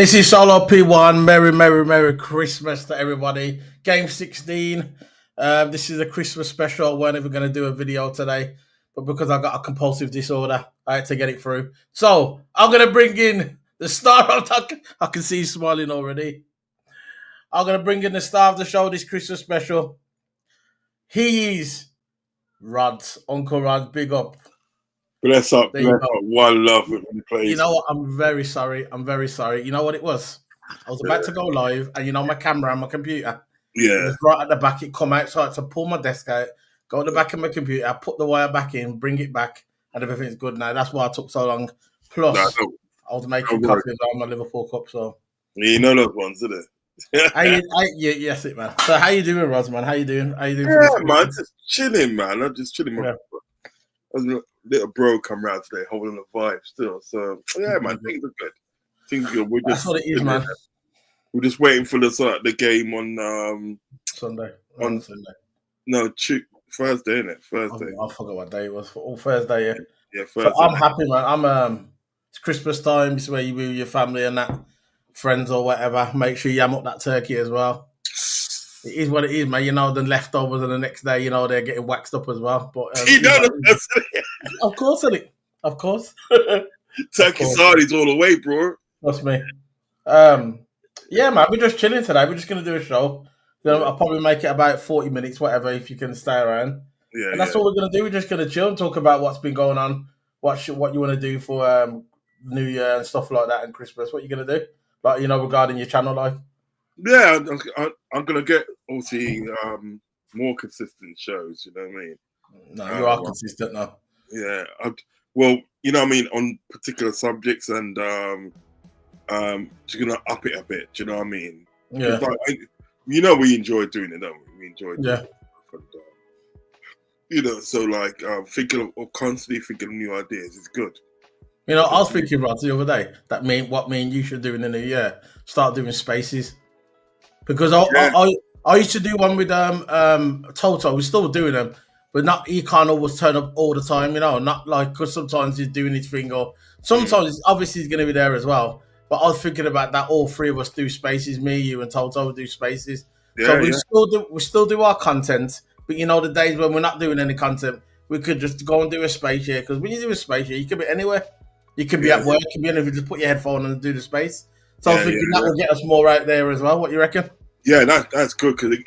This is Solo P1. Merry Christmas to everybody. Game 16. This is a Christmas special. I weren't even going to do a video today, but because I got a compulsive disorder, I had to get it through. So I'm going to bring in the star of the... I can see you smiling already. I'm going to bring in the star of the show, this Christmas special. He is Rods, Uncle Rods, big up. Bless up. One love when he plays. You know what? I'm very sorry. You know what it was? I was about to go live, and you know my camera and my computer. Yeah. It was right at the back. It come out, so I had to pull my desk out, go to the back of my computer, I put the wire back in, bring it back, and everything's good now. That's why I took so long. Plus, I was making coffee on my Liverpool cup. So you know those ones, isn't it? Yes, it man. So how you doing, Ros, man? How you doing? Yeah, man, just chilling, man. I'm just chilling. Yeah. Little bro come round today, holding the vibe still. So yeah, man, things are good. Things are good. That's what it is, man. We're just waiting for the game on Sunday. On Sunday. No, Thursday, isn't it? Thursday. I forgot what day it was. All Thursday, yeah. Yeah, Thursday. So I'm happy, man. It's Christmas time. It's where you be with your family and that, friends or whatever. Make sure you yam up that turkey as well. It is what it is, man. You know, the leftovers and the next day, you know, they're getting waxed up as well. But of course, isn't it? Of course. Turkey sardines all the way, bro. Trust me. Yeah, man, we're just chilling today. We're just going to do a show. Then I'll probably make it about 40 minutes, whatever, if you can stay around. Yeah, and that's all we're going to do. We're just going to chill and talk about what's been going on, what you want to do for New Year and stuff like that and Christmas. What you going to do? Like, you know, regarding your channel life. Yeah, I'm going to get, obviously, more consistent shows, you know what I mean? No, you are consistent now. Yeah. Well, you know what I mean, on particular subjects and just going to up it a bit, do you know what I mean? Yeah. Like, you know we enjoy doing it, don't we? We enjoy doing it. And, you know, so like thinking of constantly thinking of new ideas is good. You know, I was thinking, Rod, the other day, what me and you should do in the new year, start doing spaces. Because I used to do one with TOTO. We're still doing them, but not he can't always turn up all the time. You know, not like because sometimes he's doing his thing, or sometimes obviously he's going to be there as well. But I was thinking about that. All three of us do spaces. Me, you, and TOTO do spaces. Yeah, so we still do our content. But you know, the days when we're not doing any content, we could just go and do a space here. Because when you do a space here, you can be anywhere. You can be at work. You can be anywhere. Just put your headphone and do the space. So I'm thinking that will get us more out there as well. What you reckon? Yeah, that's good because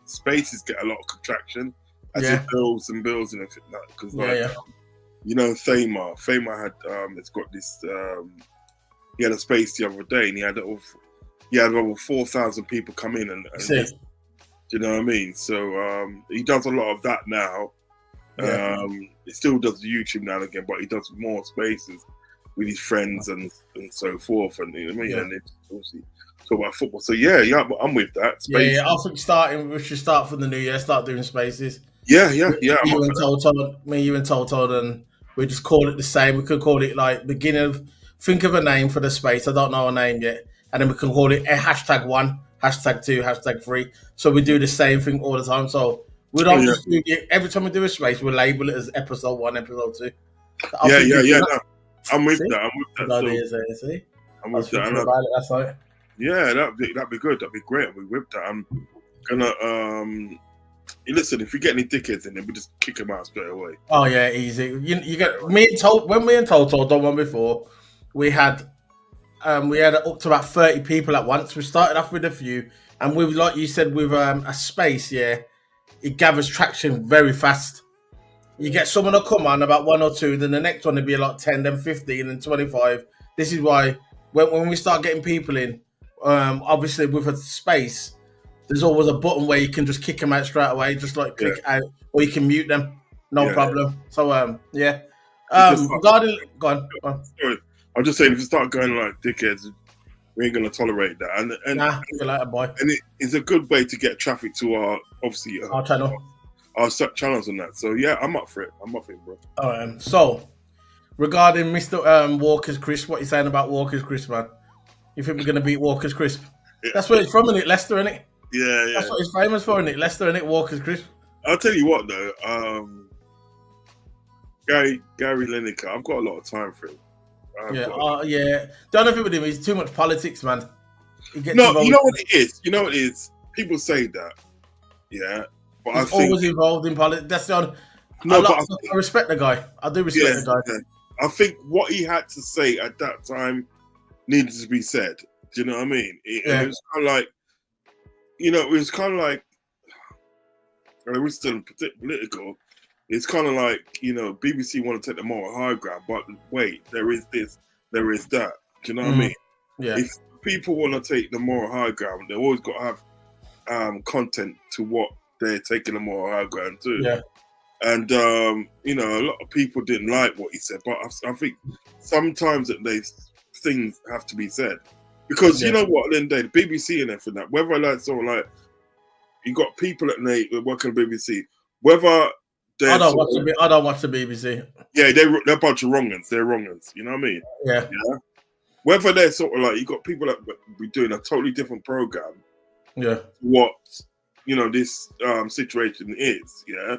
spaces get a lot of contraction as it builds and builds and everything. Because you know, Thamar had it's got this. He had a space the other day, and he had over 4,000 people come in, and do you know what I mean? So he does a lot of that now. He still does YouTube now and again, but he does more spaces with his friends and so forth, and you know what I mean. And it's obviously talk about football. So but I'm with that. Spaces. I think we should start from the new year. Start doing spaces. Yeah. Me, you and Toto, and we just call it the same. We could call it like beginning of. Think of a name for the space. I don't know a name yet, and then we can call it a #1, #2, #3. So we do the same thing all the time. So we don't just do it every time we do a space. We label it as episode 1, episode 2. No, I'm with that. I'm with that. Yeah, that'd be good. That'd be great. We whip that. I'm gonna listen. If we get any dickheads in there, we just kick them out straight away. Oh yeah, easy. You get me and Toto. When me and Toto done one before, we had up to about 30 people at once. We started off with a few, and with like you said, with a space, it gathers traction very fast. You get someone to come on about 1 or 2, then the next one will be like 10, then 15, then 25. This is why when we start getting people in, obviously with a space, there's always a button where you can just kick them out straight away, just like click out, or you can mute them, no problem. So regarding, go on. Sorry, I'm just saying if you start going like dickheads, we ain't gonna tolerate that. And like a boy. And it's a good way to get traffic to our channel. Our channels and that. So yeah, I'm up for it, bro. All right. So regarding Mr. Walker's Crisp, what you saying about Walker's Crisp, man? You think we're gonna beat Walker's Crisp? That's where it's from, isn't it? Leicester, isn't it? Yeah. That's what it's famous for, isn't it? Leicester, isn't it? Walker's Crisp. I'll tell you what though, Gary Lineker, I've got a lot of time for him. The only thing with him is too much politics, man. He gets No, involved. you know what it is. You know what it is. People say that, but he's always involved in politics. That's the only. I respect the guy. I do respect the guy. Yeah. I think what he had to say at that time needed to be said. Do you know what I mean? It was kind of like, it was kind of like, it was still political. It's kind of like, BBC want to take the moral high ground, but wait, there is this, there is that. Do you know what I mean? Yeah. If people want to take the moral high ground, they always got to have content to what they're taking the moral high ground to. Yeah. And a lot of people didn't like what he said, but I think sometimes things have to be said, because you know what, at the end of the day, the BBC and everything, that whether like sort of like you got people that work on the BBC, whether I don't watch the BBC. Yeah, they're a bunch of wrong'uns. They're wrong'uns. You know what I mean? Yeah. Whether they're sort of like, you got people that be doing a totally different program. Yeah. What this situation is. Yeah.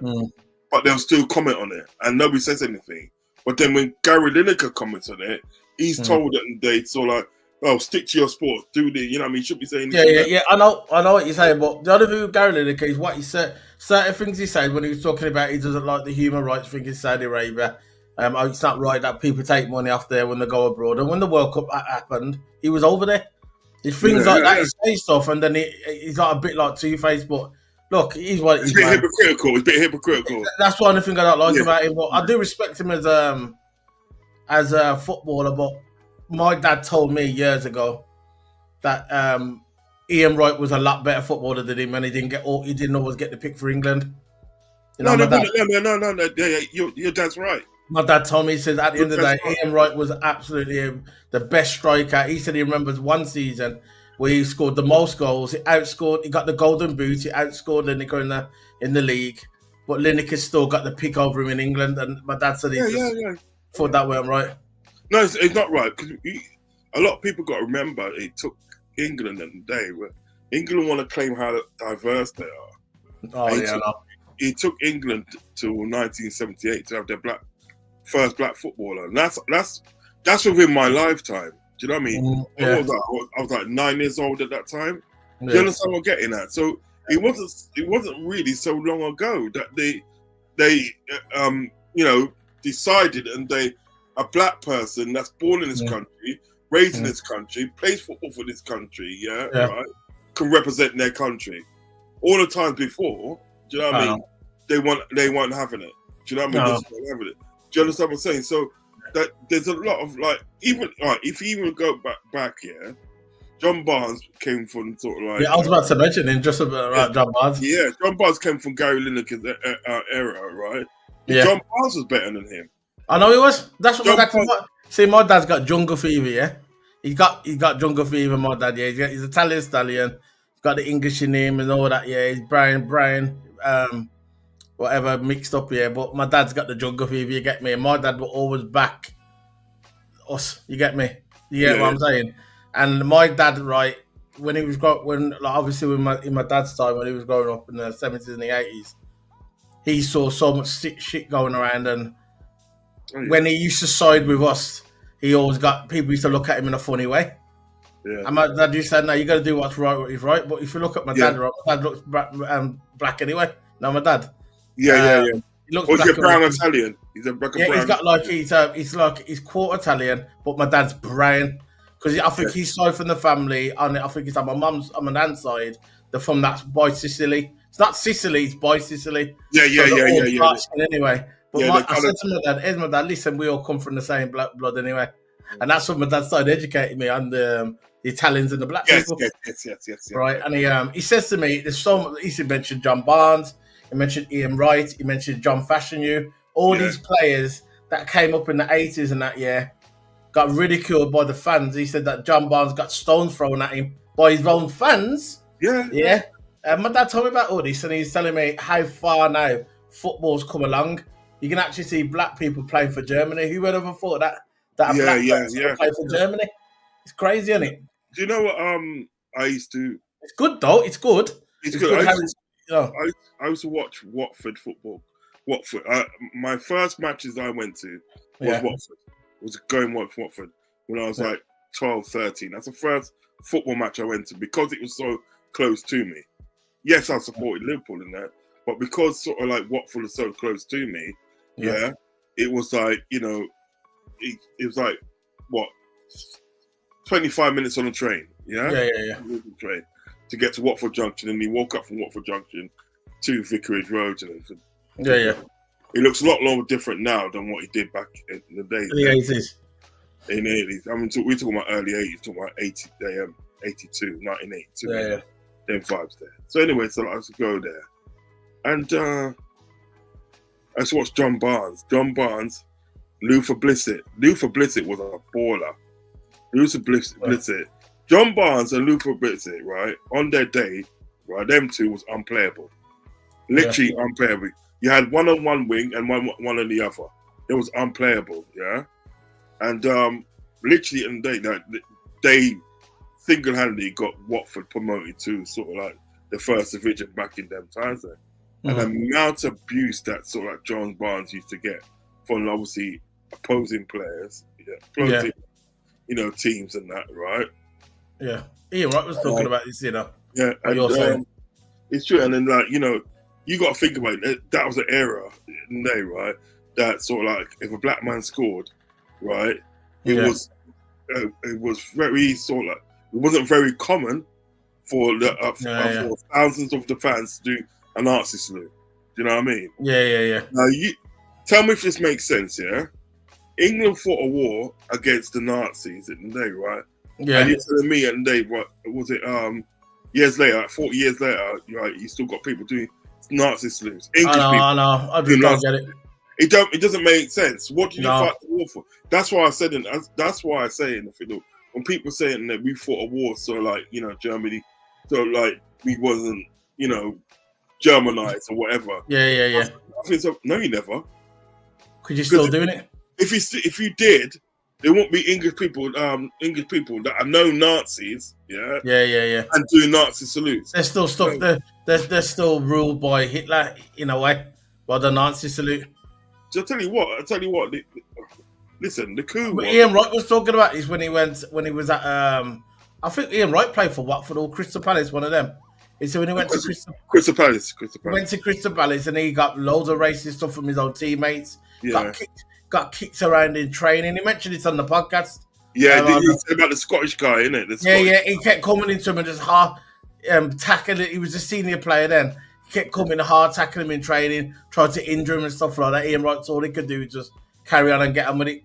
But they'll still comment on it, and nobody says anything. But then when Gary Lineker comments on it, he's told that they sort of like, oh, stick to your sport, do the, you know what I mean? He should be saying. Yeah. I know what you're saying, but the other thing with Gary Lineker is what he said. Certain things he said when he was talking about he doesn't like the human rights thing in Saudi Arabia. It's not right that people take money off there when they go abroad. And when the World Cup happened, he was over there. There's things like that. He says stuff, and then he's like a bit like Two-Face, but. Look, he's what he's a bit hypocritical. He's a bit hypocritical. That's one thing I don't like about him. But I do respect him as a footballer. But my dad told me years ago that Ian Wright was a lot better footballer than him, and he didn't always get the pick for England. No. Your dad's right. My dad told me, he says at the end of the day, Ian Wright was absolutely the best striker. He said he remembers one season where he scored the most goals. He got the golden boot. He outscored Lineker in the league. But Lineker still got the pick over him in England. And my dad said thought that weren't right. No, it's not right. Because a lot of people got to remember it took England in the day where England want to claim how diverse they are. Oh, I know. It took England till 1978 to have their first black footballer. And that's within my lifetime. Do you know what I mean? I was like 9 years old at that time. Do you understand what I'm getting at? So it wasn't really so long ago that they decided, and a black person that's born in this country, raised in this country, plays football for this country, right, can represent their country. All the times before, do you know what I mean? They weren't having it. Do you know what I mean? They weren't having it. Do you understand what I'm saying? So that there's a lot of like, even if you even go back here, John Barnes came from sort of like. Yeah, I was about to mention him just about John Barnes. Yeah, John Barnes came from Gary Lineker's era, right? Yeah. John Barnes was better than him. I know he was. That's what my dad. See, my dad's got jungle fever. Yeah, he got jungle fever. My dad. Yeah, he's Italian stallion. He's got the English in him and all that. Yeah, he's Brian. Whatever mixed up here, but my dad's got the jungle fever. You get me? And my dad will always back us. You get me? You get what I'm saying? And my dad, right, when he was obviously in my dad's time when he was growing up in the 70s and the 80s, he saw so much shit going around, and when he used to side with us, he always got people used to look at him in a funny way. Yeah. And my dad used to say, "No, you got to do what's right, what is right." But if you look at my dad, right, my dad looks black anyway. No, my dad. Yeah. He looks he's a brown Italian. He's a black brown. He's got like he's quarter Italian, but my dad's brown because I think he's side from the family, and I think it's on my dad's side. They're from that by Sicily. It's not Sicily, it's by Sicily. Yeah. Anyway, but I said to my dad, my dad, listen, we all come from the same black blood anyway, and that's when my dad started educating me on the Italians and the black people. Yes. Right, and he says to me, there's so much. He mentioned John Barnes. He mentioned Ian Wright. He mentioned John Fashanu. All these players that came up in the 80s and that year got ridiculed by the fans. He said that John Barnes got stones thrown at him by his own fans. Yeah. And my dad told me about all this, and he's telling me how far now football's come along. You can actually see black people playing for Germany. Who would have thought that a black person play for Germany? It's crazy, isn't it? Do you know what I used to... It's good, though. It's good. It's good. I used to watch Watford football. My first matches I went to was Watford. was going to Watford when I was like 12, 13. That's the first football match I went to because it was so close to me. Yes, I supported Liverpool in that, but because sort of like Watford was so close to me, it was like, you know, it was like, what, 25 minutes on a train, train to get to Watford Junction, and he woke up from Watford Junction to Vicarage Road and everything. It looks a lot more different now than what he did back in the day. In the 80s. In the 80s. I mean, we're talking about early 80s, talking about 82, 1982. Them vibes there. So anyway, so I used to go there. And I used to watch John Barnes. John Barnes, Luther Blissett. Luther Blissett was a baller. Luther Blissett. John Barnes and Luther Blissett, right, on their day, right, them two was unplayable. Literally unplayable. You had one on one wing and one on the other. It was unplayable, yeah? And literally in the day, they single-handedly got Watford promoted to sort of like the first division back in them times there. And the amount of abuse that sort of like John Barnes used to get from obviously opposing players, you know, teams and that, right? Yeah. Ian Wright was talking about this, you know. Yeah, and it's true. And then, like, you know, you got to think about it. That was an era in the day, right? That sort of like if a black man scored, right, it was very sort of like, it wasn't very common for for thousands of the fans to do a Nazi salute. Do you know what I mean? Yeah. Now, you tell me if this makes sense, yeah? England fought a war against the Nazis in the day, right? Yeah. And you're telling me in the day, what was it, years later, like 40 years later, right, you still got people doing Nazi salutes. English people. I know. I just don't get it. It doesn't make sense. What did you fight the war for? That's why I said that's why I say in the fiddle, when people saying that we fought a war, so like, you know, Germany, so like we wasn't, you know, Germanized or whatever. Yeah. I think so. No, you never. Because you're still doing it. If you did, there won't be English people that are no Nazis, yeah, and doing Nazi salutes. They're still stuck. They're still ruled by Hitler in a way, by the Nazi salute. So I tell you what. Listen, the coup. What Ian Wright was talking about is when he was at I think Ian Wright played for Watford or Crystal Palace, one of them. He said when he went to Crystal Palace. Went to Crystal Palace and he got loads of racist stuff from his own teammates. Yeah. Got kicked around in training. He mentioned it on the podcast. Yeah, he said about the Scottish guy, innit? He kept coming into him and just hard tackling. He was a senior player then. He kept coming hard, tackling him in training, tried to injure him and stuff like that. Ian Wright's all he could do was just carry on and get on with it.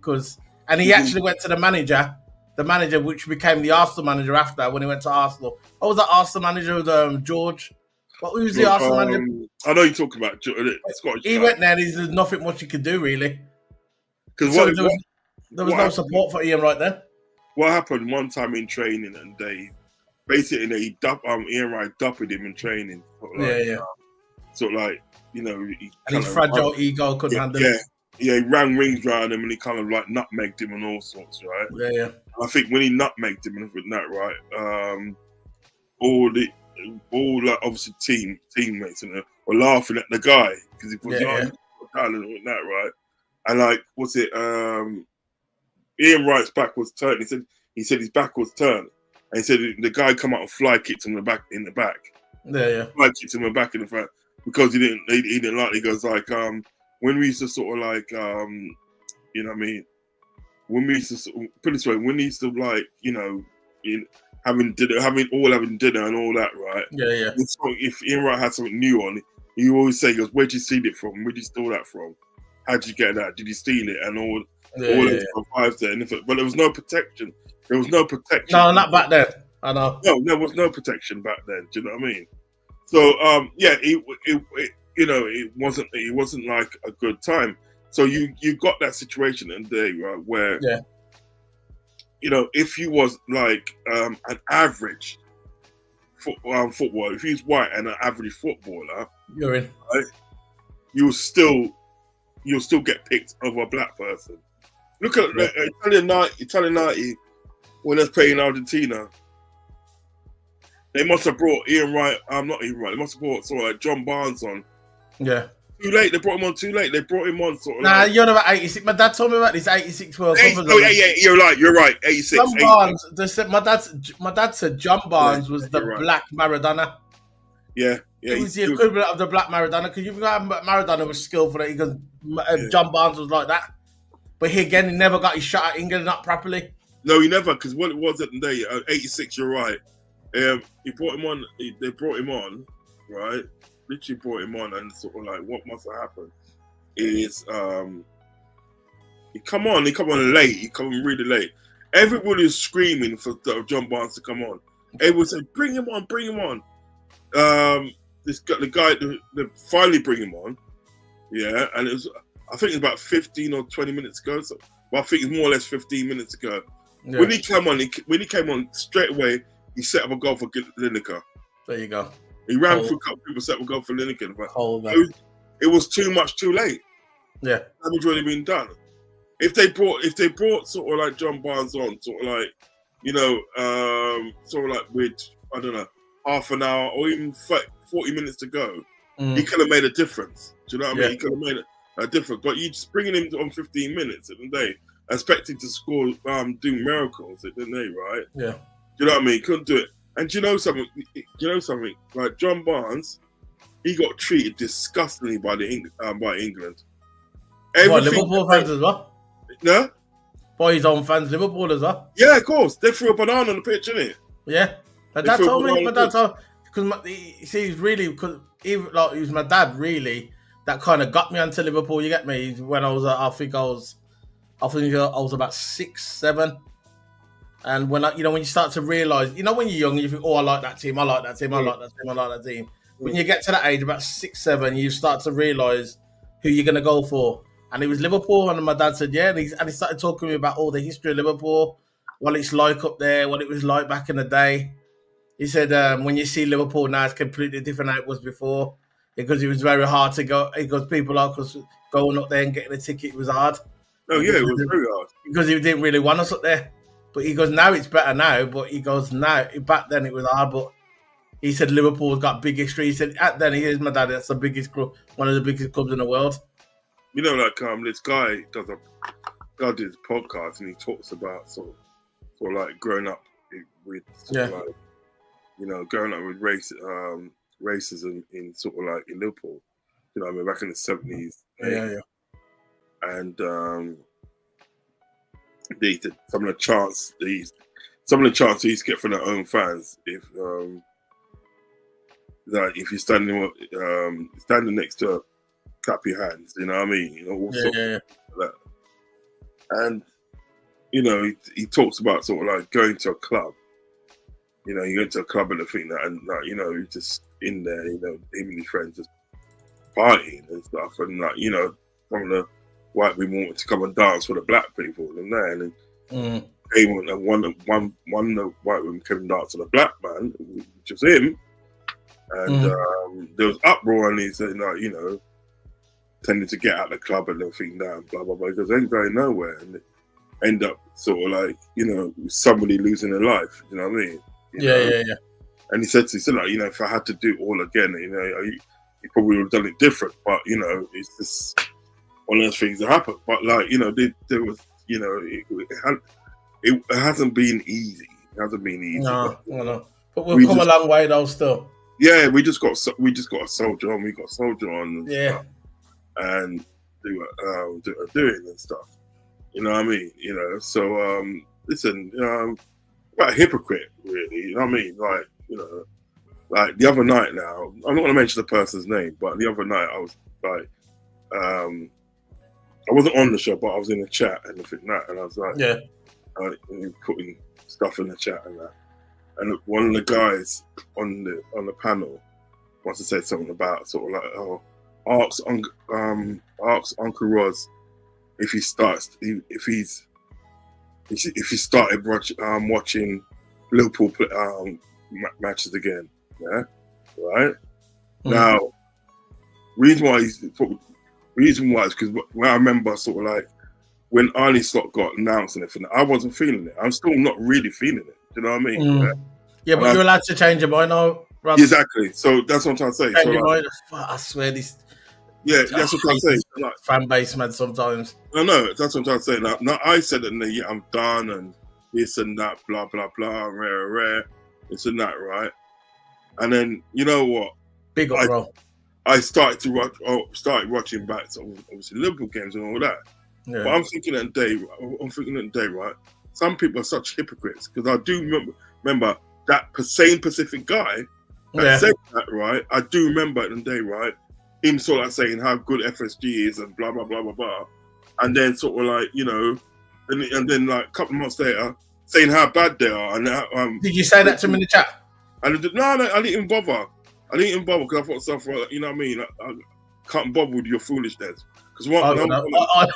And he actually went to the manager, which became the Arsenal manager after when he went to Arsenal. What was that Arsenal manager with George? Who was the Arsenal manager? I know you're talking about Scottish guy. He went there and there's nothing much he could do, really. Because there was no support for Ian Wright then. What happened one time in training, and they basically Ian Wright duppered him in training. Sort of like, you know, and his fragile ego couldn't handle it. Yeah, he ran rings around him and he kind of like nutmegged him and all sorts, right? Yeah. I think when he nutmegged him and that, right, all like obviously teammates and were laughing at the guy because he was talent and that, right? And like, what's it? Ian Wright's back was turned. He said his back was turned, and he said the guy come out and fly kicked him in the back. Yeah. Fly kicked him in the back in the front because he didn't like. He goes like, when we used to sort of like, you know what I mean? When we used to put it this way, when we used to like, you know, having dinner and all that, right? Yeah. If Ian Wright had something new on, he always say, he goes, "Where'd you steal it from? Where'd you steal that from? How'd you get that? Did you steal it?" And all those vibes there. But there was no protection. No, not back then. I know. No, there was no protection back then. Do you know what I mean? So, it wasn't like a good time. So you got that situation in the day, right, where you know, if you was like an average footballer, if he was white and an average footballer, you're in. Right, you'll still get picked over a black person. Look at Italian 90 when they're playing Argentina. They must have brought Ian Wright. Not Ian Wright. They must have brought sort of like John Barnes on. Yeah. too late. They brought him on too late. They brought him on sort of. Nah, you're about 86. My dad told me about this 86 World Cup. Oh yeah, you're right. 86. John Barnes. They said my dad said John Barnes was the black Maradona. Yeah. It was the equivalent of the black Maradona, because you've got Maradona was skillful. Because John Barnes was like that, but he never got his shot at England up properly. No, he never, because what it was at the day, 86. You're right. He brought him on. They brought him on, right? Literally brought him on, and sort of like what must have happened is he come on late. He come on really late. Everybody was screaming for John Barnes to come on. Everyone said, "Bring him on, bring him on." The guy, they finally bring him on. Yeah, and it was, I think it was about 15 or 20 minutes ago. So, well, I think it's more or less 15 minutes ago. Yeah. When he came on straight away, he set up a goal for Lineker. There you go. He ran through a couple of people, set up a goal for Lineker. But it was too much, too late. Yeah, that was already been done. If they brought sort of like John Barnes on, sort of like, you know, sort of like with, I don't know, half an hour or even 40 minutes to go, he could have made a difference. Do you know what I mean? He could have made a difference. But you just bringing him on 15 minutes in the day, expecting to score, do miracles, didn't they? Right? Yeah. Do you know what I mean? Couldn't do it. And do you know something? Like John Barnes, he got treated disgustingly by England. By Liverpool fans as well. No. By his own fans, Liverpool as well. Yeah, of course. They threw a banana on the pitch, innit? Yeah. My dad told me. My dad told, because he was really, because it was my dad really that kind of got me onto Liverpool. You get me? When I was, I think I was about 6, 7. And when when you start to realise, when you're young, you think, oh, I like that team, I like that team, I like that team, I like that team. When you get to that age, about 6, 7, you start to realise who you're going to go for. And it was Liverpool, and my dad said, yeah, and he started talking to me about all the history of Liverpool, what it's like up there, what it was like back in the day. He said, when you see Liverpool now, it's completely different than it was before, because it was very hard to go, because people are going up there and getting a ticket was hard. Oh, yeah, it was very hard. Because he didn't really want us up there. But he goes, now it's better now. But he goes, now, back then it was hard. But he said Liverpool's got big history. He said, at then, here's my dad, that's the biggest club, one of the biggest clubs in the world. You know, like this guy does this podcast, and he talks about sort of like growing up with sort of like, growing up with racism in sort of like in Liverpool. You know, I mean, back in the 70s. Yeah. And some of the chants they used to get from their own fans, if you're standing next to her, clap your hands, you know what I mean? All sorts of that. And he talks about sort of like going to a club. You go to a club and everything that, and like, you're just in there, him and his friends just partying and stuff, and like, some of the white people wanted to come and dance for the black people and there, and then came and one of the white women came and danced for the black man, which was him, and there was uproar, and he said, like, tended to get out of the club and everything down, blah blah blah, because they ain't going nowhere, and end up sort of like, somebody losing their life, you know what I mean? Yeah. And he said like, if I had to do it all again, he probably would have done it different, but it's just one of those things that happen. But like, there was, it hasn't been easy. It hasn't been easy. No. But we've come a long way though still. Yeah, we just got a soldier on. We got a soldier on. And doing and stuff. You know what I mean? So listen, about a hypocrite, really. You know what I mean? Like, like the other night now, I'm not going to mention the person's name, but the other night I was like, I wasn't on the show, but I was in the chat and everything like that, and I was like, putting stuff in the chat and that. And one of the guys on the panel must have said something about sort of like, asks Uncle Roz if he started watching Liverpool matches again. Yeah, right. Now, reason why is because when I remember sort of like when Arnie Slot got announced and everything, I wasn't feeling it. I'm still not really feeling it. Do you know what I mean? Yeah, but you're allowed to change your mind now. Exactly. So that's what I'm trying to say. Change your mind. I swear this. Yeah, that's what I'm saying. Like, fan base, man. Sometimes. No, that's what I'm trying to say. Now I said that, yeah, I'm done and this and that, blah blah blah, rare, this and that, right? And then you know what? Big up, bro. I started to watch. Started watching back, so obviously Liverpool games and all that. Yeah. But I'm thinking at the day, right? Some people are such hypocrites because I do remember that same Pacific guy that said that, right? I do remember at the day, right? Him sort of like saying how good FSG is and blah blah blah blah blah, and then sort of like, you know, and then like a couple of months later saying how bad they are. And did you say that to me in the chat? And no, I didn't even bother. I didn't even bother because I thought stuff, you know what I mean? I can't bother with your foolishness. Because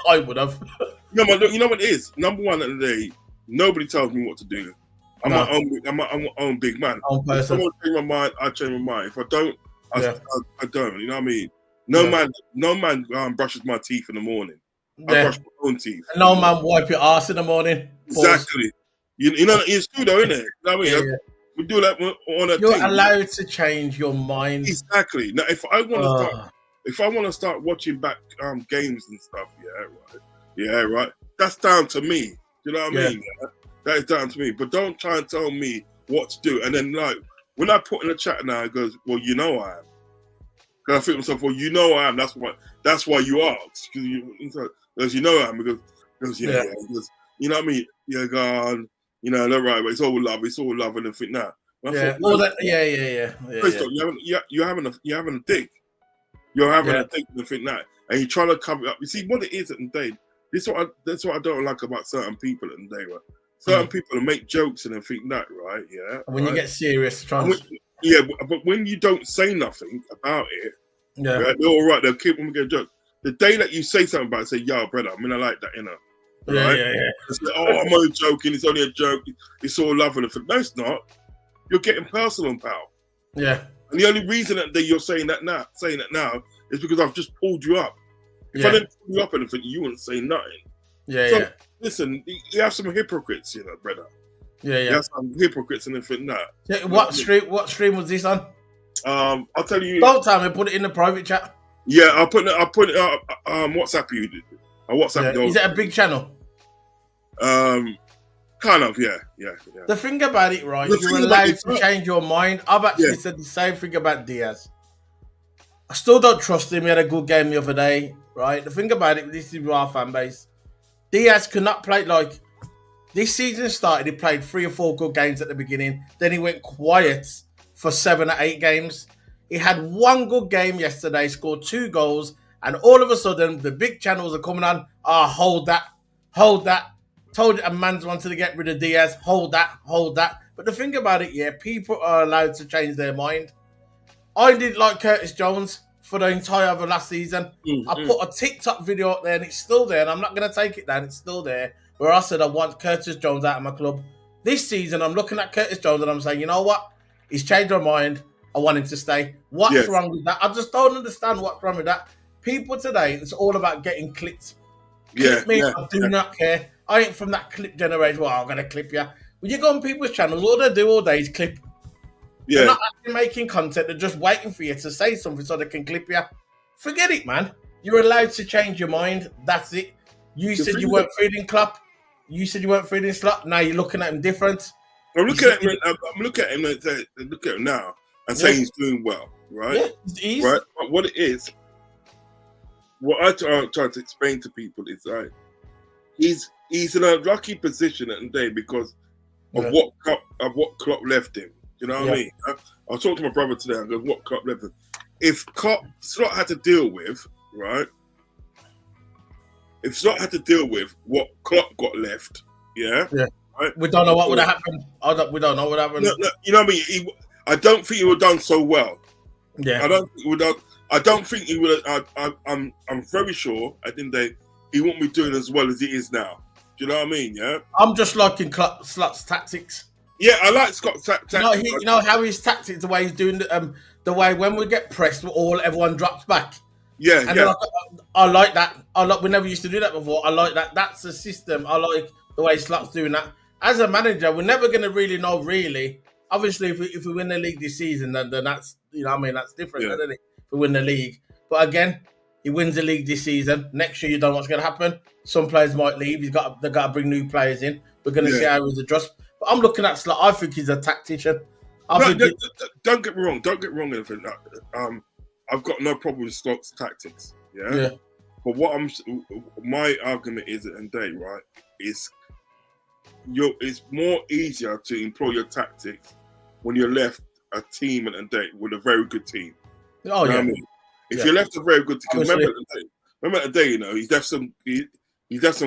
I would have. You know what it is? Number one at the day, nobody tells me what to do. I'm my own big man. If I want to change my mind, I change my mind. If I don't, I don't. You know what I mean? No man brushes my teeth in the morning. I brush my own teeth. And no man wipe your ass in the morning. Exactly. You know, it's true though, isn't it? You know what I mean? We do that on a You're team. allowed to change your mind. Exactly. Now, if I want to start watching back games and stuff, right. That's down to me. You know what I mean? Yeah? That is down to me. But don't try and tell me what to do. And then like when I put in the chat now, it goes, "Well, you know I am." Because I think to myself, "Well, you know I am." That's why you asked. Because you know I am. Because yeah. Because, you know what I mean? You're gone. You know, they're right, but it's all love. It's all love and everything now. Yeah. You're having a dig. You're having a dig and everything now, and you're trying to cover it up. You see what it is at the day. That's what I don't like about certain people at the day. Right? Certain people make jokes and everything that, right? Yeah. When you get serious, but when you don't say nothing about it, right, they're all right. They'll keep on making a joke. The day that you say something about it, say, "Yo, brother, I mean, I like that," you know. Right? Yeah. It's like, "Oh, I'm only joking. It's only a joke. It's all love and everything." No, it's not. You're getting personal, pal. Yeah. And the only reason that you're saying that now, is because I've just pulled you up. If I didn't pull you up anything, you wouldn't say nothing. So, listen, you have some hypocrites, you know, brother. Yeah. You have some hypocrites and everything that. Yeah, what stream was this on? I'll tell you. Don't tell me. Put it in the private chat. Yeah, I'll put it. WhatsApp you. I'll WhatsApp you. Is it a big channel? Kind of, yeah. The thing about it, right? You're allowed to change your mind. I've actually said the same thing about Diaz. I still don't trust him. He had a good game the other day, right? The thing about it, this is our fan base. Diaz could not play like this season started. He played 3 or 4 good games at the beginning. Then he went quiet for 7 or 8 games. He had 1 good game yesterday, scored 2 goals, and all of a sudden the big channels are coming on. Hold that. Told a man's wanted to get rid of Diaz. Hold that. But the thing about it, people are allowed to change their mind. I didn't like Curtis Jones for the entire of the last season. I put a TikTok video up there and it's still there, and I'm not going to take it down. It's still there, where I said I want Curtis Jones out of my club. This season, I'm looking at Curtis Jones and I'm saying, you know what? He's changed my mind. I want him to stay. What's wrong with that? I just don't understand what's wrong with that. People today, it's all about getting clipped. Clip me, I do not care. I ain't from that clip generation. Well, I'm going to clip you. When you go on people's channels, all they do all day is clip. They're not actually making content. They're just waiting for you to say something so they can clip you. Forget it, man. You're allowed to change your mind. That's it. You said you weren't feeling Klopp. You said you weren't feeling Slot. Now you're looking at him different. I'm looking at him now and saying he's doing well, right? Yeah, right. But what it is, what I try to explain to people is like he's in a lucky position at the day because of what Klopp left him. You know what I mean? I was talking to my brother today. I go, what Klopp left him? If Slot had to deal with, right? If Slot had to deal with what Klopp got left, right? We don't know what would have happened. We don't know what happened. No, you know what I mean? I don't think he would have done so well. Yeah. I don't think he would have. I'm very sure at the end of the day, he won't be doing as well as he is now. Do you know what I mean? Yeah. I'm just liking Slot's tactics. Yeah, I like Scott's tactics. You know how his tactics, the way he's doing the way when we get pressed, everyone drops back. Yeah, and I like that. We never used to do that before. I like that. That's the system. I like the way Slot's doing that. As a manager, we're never going to really know. Really, obviously, if we win the league this season, then that's that's different, isn't it? If we win the league, but again, He wins the league this season. Next year, you don't know what's going to happen. Some players might leave. They've got to bring new players in. We're going to see how he's adjust. But I'm looking at Slot. I think he's a tactician. Don't get me wrong. Don't get me wrong. I've got no problem with Slot's tactics. Yeah. But my argument is at the end of the day, right, is it's more easier to employ your tactics when you're left a team at the end of the day with a very good team. Oh, you know what I mean? If you're left a very good team, remember at the day, you know, he's left some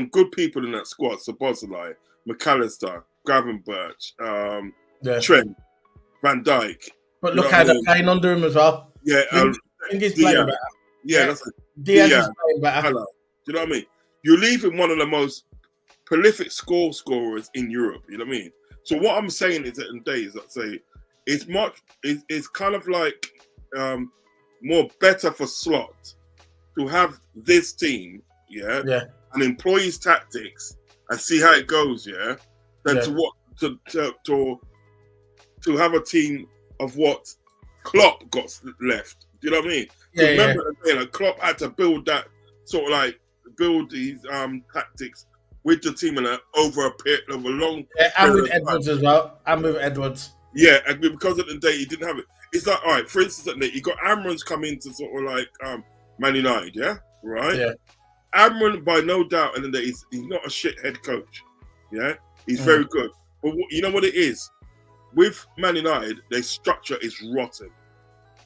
good people in that squad. Szoboszlai, McAllister, Gravenberch, Trent, Van Dijk. But look how they're playing under him as well. Yeah, I think he's playing better. Yeah, that's Diaz is playing better. Hello. Do you know what I mean? You're leaving one of the most prolific scorers in Europe. You know what I mean? So what I'm saying is that in days, let's say, it's kind of like more better for Slot to have this team, and employ his tactics and see how it goes, than to have a team of what Klopp got left. Do you know what I mean? Remember, Klopp had to build that these tactics with the team over a period of a long. And with Edwards as well. And with Edwards. Yeah, and because of the day he didn't have it. It's like, all right, for instance, you got Amran's come into sort of like Man United, right? Yeah. Amran, by no doubt, and he's not a shit head coach. Yeah, he's very good. But you know what it is? With Man United, their structure is rotten.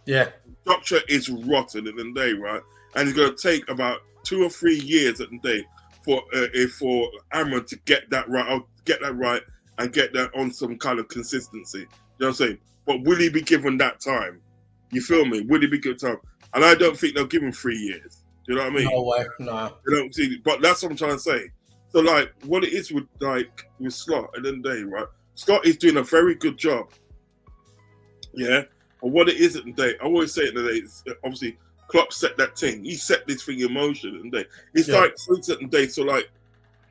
Yeah. Structure is rotten at the day, right? And it's going to take about 2 or 3 years at the day for Amran to get that right, and get that on some kind of consistency. You know what I'm saying? But will he be given that time? You feel me? Will he be given time? And I don't think they'll give him 3 years. Do you know what I mean? No way, no. They don't see, but that's what I'm trying to say. So, like, what it is with Slot at the end of the day, right? Slot is doing a very good job. Yeah? But what it is at the day, I always say at the day, obviously, Klopp set that thing. He set this thing in motion at the day. It's like, for instance, at the day, so like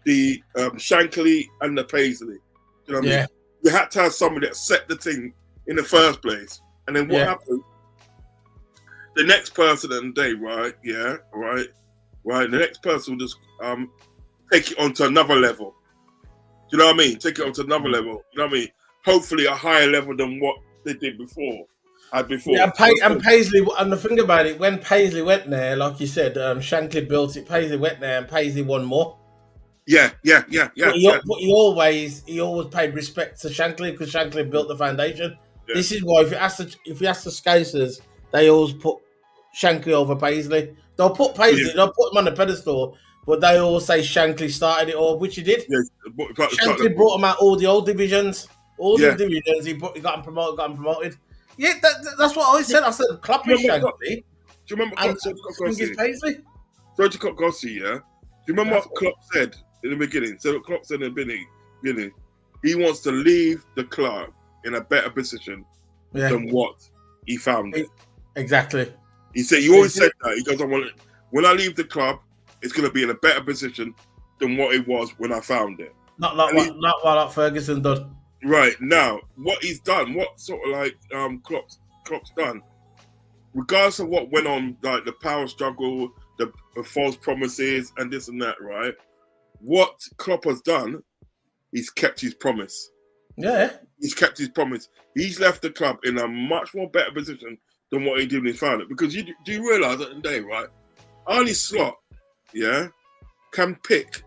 the Shankly and the Paisley. You know what I mean? You had to have somebody that set the thing in the first place. And then what happened? The next person in the day, right? Yeah, right. The next person will just take it onto another level. Do you know what I mean? Take it onto another level. You know what I mean? Hopefully a higher level than what they did before. Yeah, and Paisley, and the thing about it, when Paisley went there, like you said, Shankly built it, Paisley went there and Paisley won more. Yeah. But he always paid respect to Shankly because Shankly built the foundation. Yeah. This is why if you ask the Scouses, they always put Shankly over Paisley. They'll put Paisley, they'll put him on the pedestal, but they all say Shankly started it all, which he did. Yeah, Shankly brought him out all the old divisions. The divisions, he got him promoted. Yeah, that's what I always said. I said, Klopp is Shankly. Do you remember Paisley? Sergio Gossi, yeah? Do you remember what Klopp said in the beginning? So Klopp said in the beginning, he wants to leave the club in a better position than what he found it. Exactly. He always said that. He goes, when I leave the club, it's going to be in a better position than what it was when I found it. Not what Ferguson did. Right, now, what he's done, what sort of like Klopp's done, regardless of what went on, like the power struggle, the false promises and this and that, right? What Klopp has done, he's kept his promise. Yeah. He's kept his promise. He's left the club in a much more better position than what he did when he found it. Because do you realise at the day, right? Arne Slot, can pick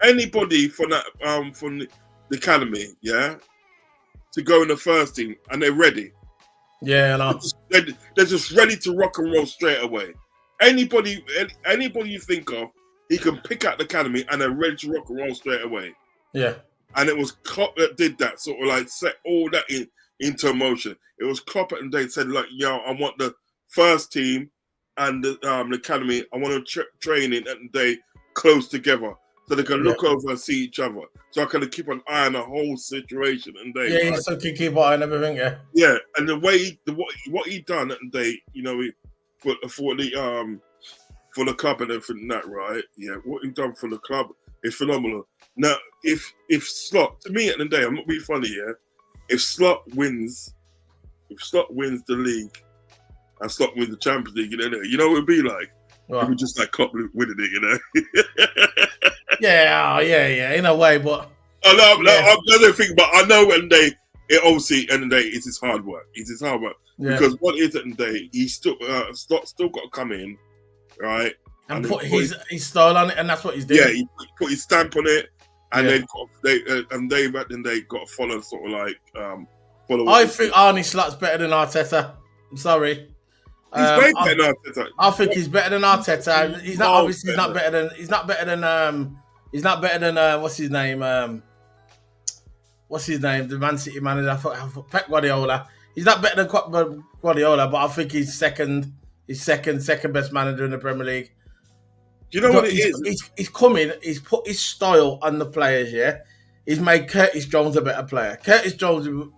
anybody from that from the academy, to go in the first team, and they're ready. Yeah, I know. They're just ready to rock and roll straight away. Anybody you think of, he can pick out the academy, and they're ready to rock and roll straight away. Yeah. And it was Klopp that did that, sort of like set all that into motion. It was Klopp and they said, like, I want the first team and the academy, I want to train in and they close together. So they can look over and see each other. So I can keep an eye on the whole situation. And so can keep an eye on everything. Yeah, and the way what he done and for the club and everything that, right? Yeah, what he done for the club is phenomenal. Now, if Slot, to me at the end of the day, I'm not being funny. If Slot wins the league and Slot wins the Champions League, you know what it'd be like. It was just like Klopp winning it, you know. yeah, in a way, but I don't think, but I know at the day, obviously, at the day, it's his hard work. It's his hard work because what is at the day, he's still got to come in, right, and put his style on it, and that's what he's doing. Yeah, he put his stamp on it, and they've at the end they got to follow sort of like follow. I think Arne Slot's better than Arteta. I'm sorry. He's way better than Arteta. I think he's better than Arteta. He's not obviously he's not better than what's his name? The Man City manager, Pep Guardiola. He's not better than Guardiola, but I think he's second best manager in the Premier League. You know what it is? He's come in. He's put his style on the players. Yeah, he's made Curtis Jones a better player. Curtis Jones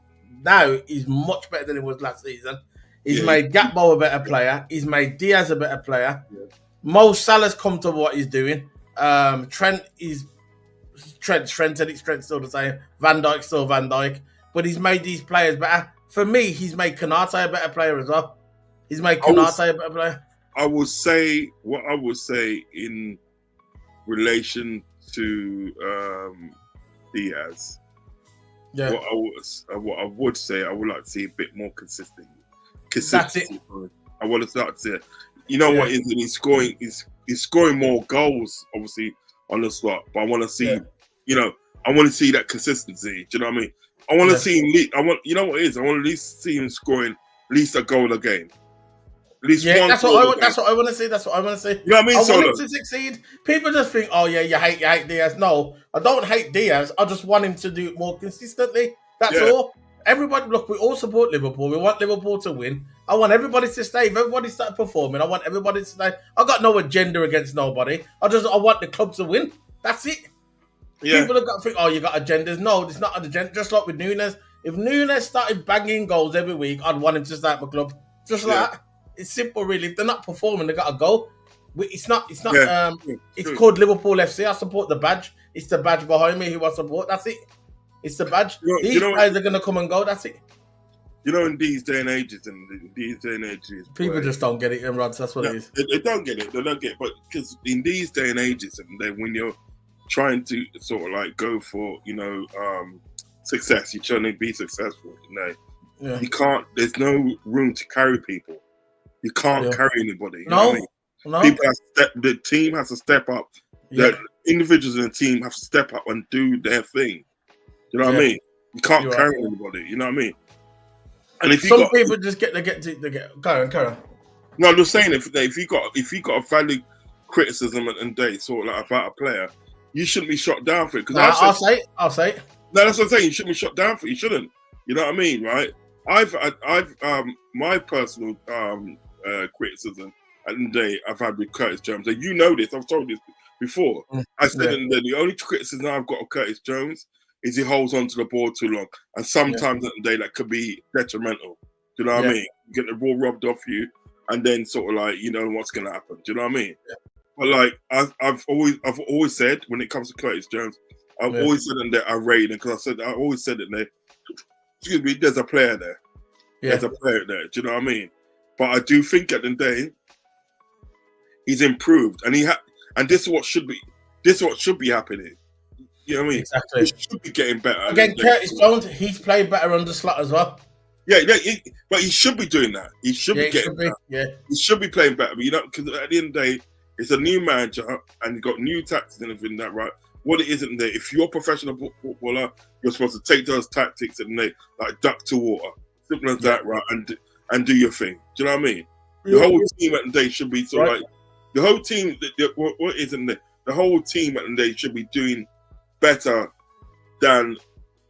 now is much better than he was last season. He's made Gakpo a better player. He's made Diaz a better player. Yeah. Mo Salah's come to what he's doing. Trent and Trent's still the same. Van Dijk's still Van Dijk. But he's made these players better. For me, he's made Konate a better player as well. He's made Konate a better player. I would say in relation to Diaz. Yeah. What I would say, I would like to see a bit more consistency. That's it. I want to start to see it. You know what? He's scoring more goals, obviously, on the slot. But I want to see, I want to see that consistency. Do you know what I mean? I want to see him. I want to at least see him scoring at least a goal a game. At least one. That's what I want to see. That's what I want to see. You know what I mean? I want him to succeed. People just think, oh yeah, you hate Diaz. No, I don't hate Diaz. I just want him to do it more consistently. That's all. Everybody, look, we all support Liverpool. We want Liverpool to win. I want everybody to stay. If everybody started performing, I want everybody to stay. I got no agenda against nobody. I want the club to win. That's it. Yeah. People have got to think, oh, you got agendas. No, it's not an agenda. Just like with Nunes. If Nunes started banging goals every week, I'd want him to start my club. Just like that. It's simple, really. If they're not performing, they got to go. It's called Liverpool FC. I support the badge. It's the badge behind me who I support. That's it. It's the badge. These guys are going to come and go. That's it. You know, in these day and ages, people just don't get it, and Rods. That's what it is. They don't get it. They don't get it. But because in these day and ages, and then when you're trying to sort of like go for, success, you're trying to be successful. You can't. There's no room to carry people. You can't carry anybody. You know what I mean? People the team has to step up. The individuals in the team have to step up and do their thing. You know what I mean? You can't carry anybody. You know what I mean? And if people just get carry on. No, I'm just saying if you got a valid criticism and they sort of like about a player, you shouldn't be shot down for it. Because I'll say it. No, that's what I'm saying. You shouldn't be shot down for it. You shouldn't. You know what I mean, right? I've my personal criticism at the day I've had with Curtis Jones, and you know this. I've told this before. I said the only criticism I've got of Curtis Jones is he holds on to the ball too long, and sometimes at the day that could be detrimental. Do you know what I mean? You get the ball rubbed off you, and then sort of like what's going to happen. Do you know what I mean? Yeah. But like I've always said when it comes to Curtis Jones, I've always said that I rate him because I always said that there's a player there. Yeah. There's a player there. Do you know what I mean? But I do think at the day he's improved, and and this is what should be happening. You know what I mean? Exactly. He should be getting better. Again, Curtis Jones, he's played better under Slot as well. Yeah, but he should be doing that. He should be getting better. Yeah, he should be playing better. But because at the end of the day, it's a new manager and you've got new tactics and everything that right. What it isn't there. If you're a professional footballer, you're supposed to take those tactics and they like duck to water, simple as that, right? And do your thing. Do you know what I mean? The whole team at the day should be sort of like the whole team. What isn't there? The whole team at the day should be doing better than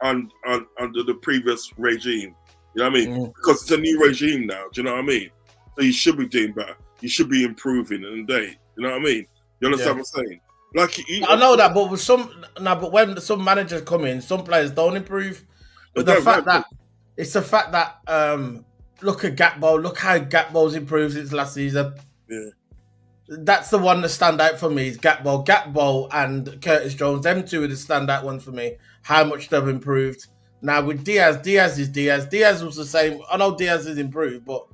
under the previous regime. You know what I mean? Because it's a new regime now. Do you know what I mean? So you should be doing better. You should be improving in the day. You know what I mean? You understand what I'm saying? Like I know that, but when some managers come in, some players don't improve. But the fact that look at Gakpo, look how Gakpo's improved since last season. Yeah. That's the one that stand out for me is Gakpo and Curtis Jones. Them two are the standout ones for me. How much they've improved. Now with Diaz is Diaz. Diaz was the same. I know Diaz has improved, but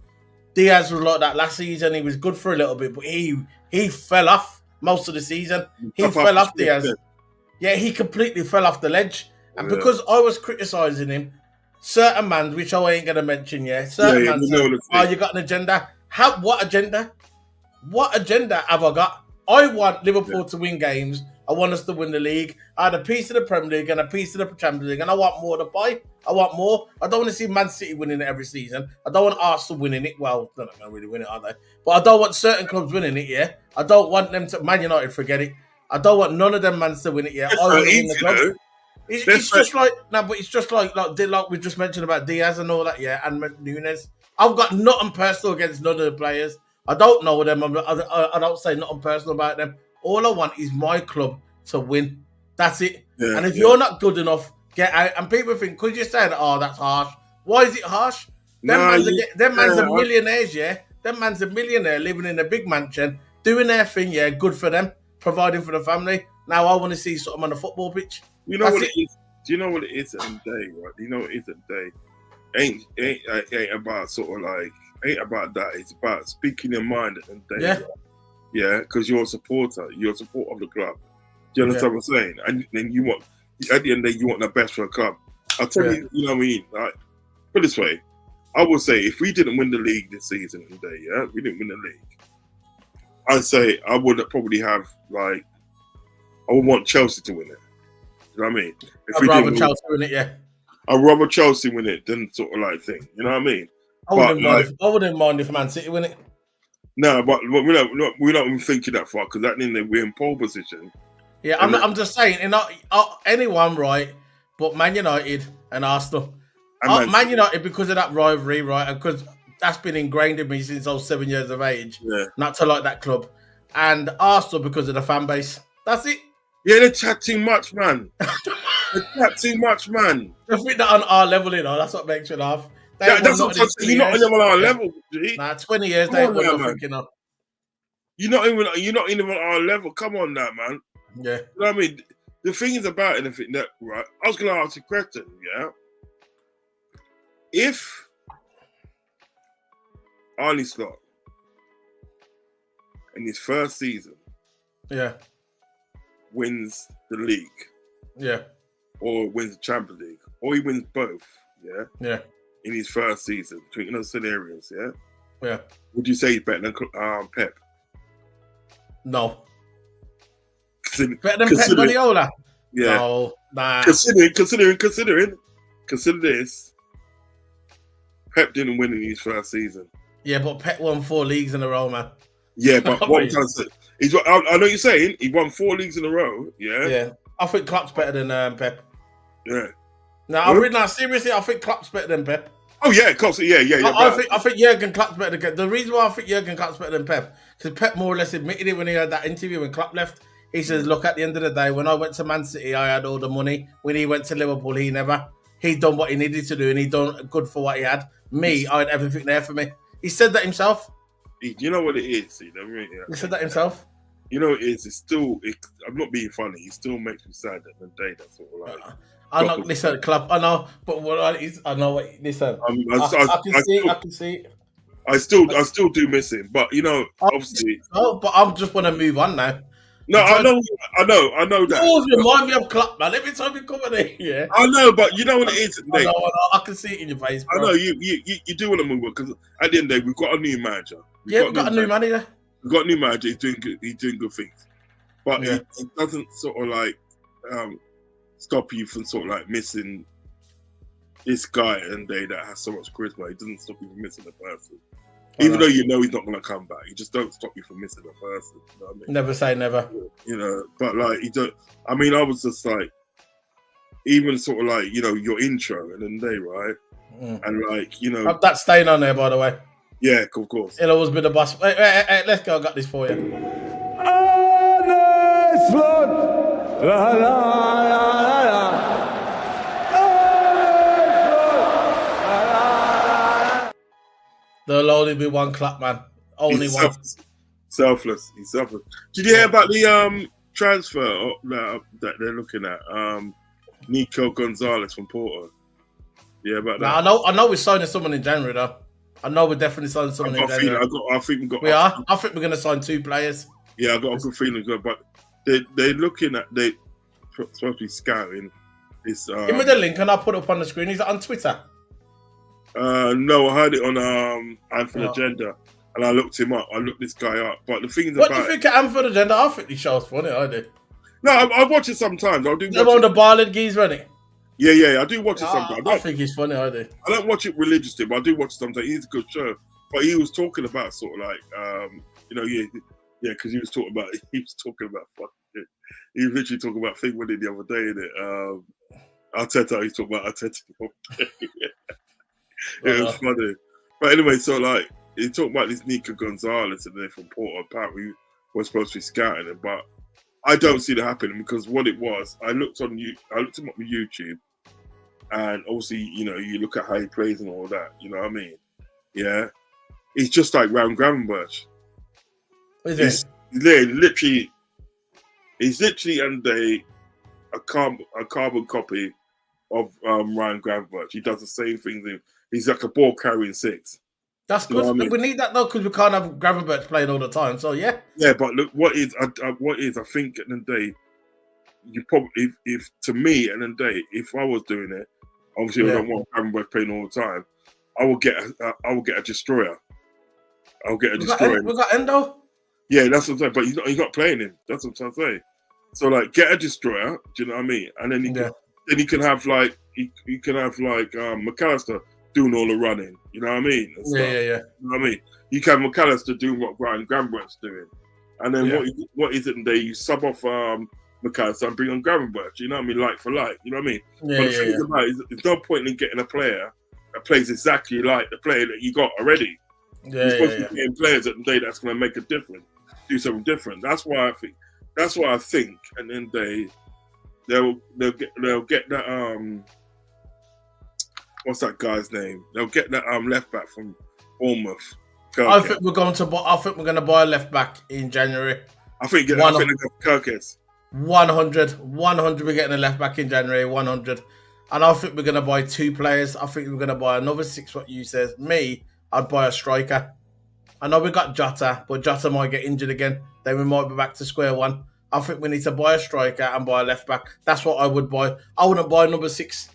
Diaz was like that last season. He was good for a little bit, but he he fell off most of the season. He fell off Diaz. Yeah, he completely fell off the ledge. And because I was criticising him, certain man, which I ain't going to mention yet, certain man said, you got an agenda? What agenda? What agenda have I got? I want Liverpool to win games. I want us to win the league. I had a piece of the Premier League and a piece of the Champions League, and I want more to buy. I want more. I don't want to see Man City winning it every season. I don't want Arsenal winning it. Well, they're not going to really win it, are they? But I don't want certain clubs winning it, yeah? I don't want them to... Man United, forget it. I don't want none of them mans to win it, yeah? I want to win the club. It's just like... No, but it's just like we just mentioned about Diaz and all that, yeah? And Nunes. I've got nothing personal against none of the players. I don't know them. I don't say nothing personal about them. All I want is my club to win. That's it. Yeah, and if you're not good enough, get out. And people think, could you say that? Oh, that's harsh. Why is it harsh? Them man's are millionaires, yeah? Them man's a millionaire living in a big mansion, doing their thing, yeah? Good for them, providing for the family. Now I want to see something on the football pitch. You know what it is? Do you know what it is at the day, right? Do you know what it is at the day? Ain't about sort of like, ain't about that. It's about speaking your mind at the day. Yeah. Right? Yeah, because you're a supporter. You're a supporter of the club. Do you understand what I'm saying? And then you want, at the end of the day, you want the best for the club. I'll tell you, you know what I mean? Like, put it this way, I would say if we didn't win the league this season today, yeah, we didn't win the league, I'd say I would probably have, like, I would want Chelsea to win it. You know what I mean? I'd rather Chelsea win it, yeah. I'd rather Chelsea win it than sort of like thing. You know what I mean? I wouldn't mind if Man City win it. No, but we're not even thinking that far because that means we're in pole position. Yeah, I'm just saying, not anyone, right? But Man United and Arsenal. Man United, because of that rivalry, right? And because that's been ingrained in me since I was 7 years of age. Yeah. Not to like that club. And Arsenal because of the fan base. That's it. Yeah, they chat too much, man. They chat too much, man. I think that on our level, you know, that's what makes you laugh. That's what I'm saying. You're not even on our level, G. Nah, 20 years, they were not thinking of. You're not even on our level. Come on now, man. Yeah. You know what I mean? The thing is about anything that, right? I was going to ask you a question, yeah? If Arnie Slot in his first season wins the league, or wins the Champions League, or he wins both, yeah, in his first season, in those scenarios, yeah, would you say he's better than Pep? No. Better than Pep Guardiola? Yeah. No, nah. Consider this. Pep didn't win in his first season. Yeah, but Pep won 4 leagues in a row, man. Yeah, but what I'm trying to say, I know what you're saying. He won 4 leagues in a row. Yeah. Yeah. I think Klopp's better than Pep. Yeah. No, seriously, I think Klopp's better than Pep. Oh yeah, Klopp's yeah. I think Jurgen Klopp's better than. The reason why I think Jurgen Klopp's better than Pep, because Pep more or less admitted it when he had that interview when Klopp left. He says, "Look, at the end of the day, when I went to Man City, I had all the money. When he went to Liverpool, he never. He done what he needed to do, and he done good for what he had. Me, I had everything there for me. He said that himself. You know what it is? You know what I mean? He said that himself. You know what it is? It's still. I'm not being funny. He still makes me sad at the day. That's all right. I know. Listen, club. I know, but what is? I know what. Listen, I can see it. I still do miss him, but you know, obviously. Oh, but I just want to move on now. No, I know that. You always remind me of Klopp, man. Every time you come in here, yeah. I know, but you know what it is. I know. I can see it in your face, bro. I know you do want to move on because at the end of the day, we've got a new manager. We've got a new manager. We've got a new manager. He's doing good things, but it doesn't sort of like stop you from sort of like missing this guy and that has so much charisma. It doesn't stop you from missing a person. Even though you know he's not going to come back, he just don't stop you from missing a person. You know what I mean? Never say never. You know, but like he don't. I mean, I was just like, even sort of like your intro and then they right, and like that's staying on there by the way. Yeah, of course. It'll always be the boss. Hey, let's go. I got this for you. There'll only be one clap, man. Only one. Selfless. He's selfless. Did you hear about the transfer that they're looking at? Nico Gonzalez from Porto. Yeah, about that. Now, I know we're signing someone in January, though. I know we're definitely signing someone in January. I think we got. We are. I think we're going to sign 2 players. Yeah, I got a good feeling as well. But they're looking at supposed to be scouting this. Give me the link and I'll put it up on the screen. Is it on Twitter? No, I heard it on Anfield Agenda, and I looked him up. I looked this guy up. But the thing is, what do you think of Anfield Agenda? I think the show's funny. I do. No, I watch it sometimes. I do. They're on the Barlett geese, running. Yeah, I do watch it sometimes. I think he's funny. I do. I don't watch it religiously, but I do watch it sometimes. He's a good show. But he was talking about sort of like, because he was talking about fucking. He was literally talking about thing with it the other day, innit? Arteta. He's talking about Arteta. It was funny. But anyway, so like he talked about this Nico Gonzalez and then from Porto. Apparently, was supposed to be scouting him, but I don't see that happening because what it was, I looked him up on YouTube, and obviously, you look at how he plays and all that. You know what I mean? Yeah, he's just like Ryan Gravenberch. He's literally under a carbon copy of Ryan Gravenberch. He does the same things. He's like a ball carrying six. That's good. I mean? We need that though because we can't have Gravenberch playing all the time. So yeah. Yeah, but look, what is I think at the end of the day, you probably if to me at the end of the day, if I was doing it, obviously I don't want Gravenberch playing all the time. I will get a destroyer. I'll get a destroyer. We got Endo. Yeah, that's what I'm saying. But he's not playing him. That's what I'm trying to say. So like, get a destroyer. Do you know what I mean? And then he can have like McAllister doing all the running. You know what I mean? And yeah. You know what I mean? You can have McAllister doing what Ryan Gravenberch's doing, and then what is it? And you sub off McAllister and bring on Gravenberch. You know what I mean? Like for like. You know what I mean? Yeah, but the thing about it is, there's no point in getting a player that plays exactly like the player that you got already. You're supposed to be getting players at the day that's going to make a difference, do something different. That's why I think. And then they'll get that what's that guy's name? They'll get that left back from Bournemouth. I think we're going to buy a left back in January. I think they're going to Kirkes. 100. We're getting a left back in January. 100, and I think we're going to buy 2 players. I think we're going to buy another 6. What you says? Me, I'd buy a striker. I know we got Jota, but Jota might get injured again. Then we might be back to square one. I think we need to buy a striker and buy a left back. That's what I would buy. I wouldn't buy number 6.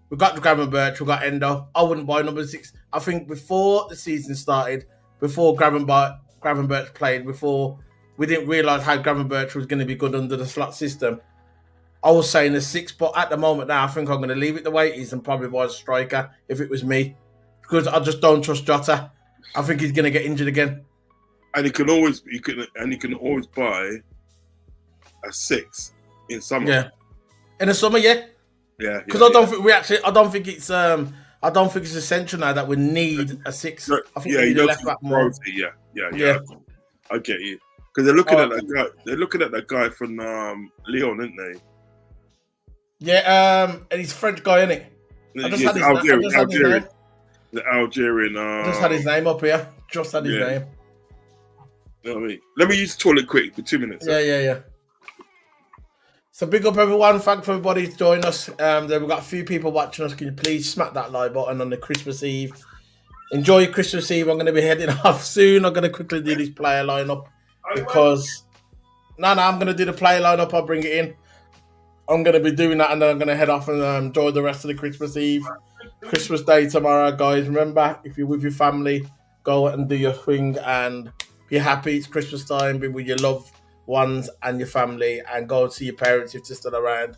We got Gravenberch, we got Endo. I wouldn't buy number 6. I think before the season started, before Gravenberch played, before we didn't realise how Gravenberch was going to be good under the slot system, I was saying a 6. But at the moment now, I think I'm going to leave it the way it is and probably buy a striker if it was me, because I just don't trust Jota. I think he's going to get injured again. And you can always buy a 6 in summer. Yeah, in the summer, yeah. Yeah. Because I don't think it's essential now that we need a 6. I think we need a left back more. Yeah. I get you. Because they're looking at that guy. They're looking at that guy from Lyon, aren't they? Yeah. And he's a French guy, isn't he? Algerian. The Algerian. I just had his name up here. Just had his name. You know what I mean? Let me use the toilet quick for 2 minutes. Yeah. So big up everyone. Thanks for everybody to join us. We've got a few people watching us. Can you please smack that like button on the Christmas Eve? Enjoy your Christmas Eve. I'm going to be heading off soon. I'm going to quickly do this player lineup because I'm going to do the player lineup. I'll bring it in. I'm going to be doing that and then I'm going to head off and enjoy the rest of the Christmas Eve. Christmas Day tomorrow, guys. Remember, if you're with your family, go and do your thing and be happy. It's Christmas time. Be with your loved ones and your family and go and see your parents if they're still around.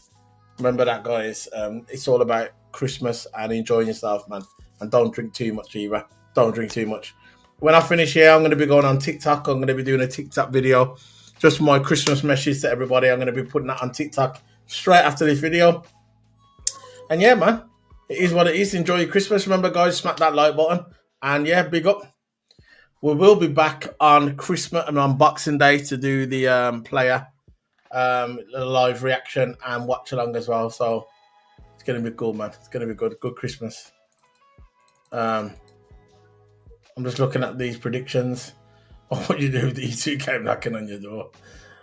Remember that, guys. It's all about Christmas and enjoying yourself, man. And don't drink too much either. Don't drink too much. When I finish here, I'm going to be going on TikTok. I'm going to be doing a TikTok video. Just my Christmas message to everybody. I'm going to be putting that on TikTok straight after this video. And yeah, man. It is what it is. Enjoy your Christmas. Remember, guys, smack that like button. And yeah, big up. We will be back on Christmas and on Boxing Day to do the player live reaction and watch along as well. So it's going to be cool, man. It's going to be good. Good Christmas. I'm just looking at these predictions. Oh, what you do if these 2 came knocking on your door?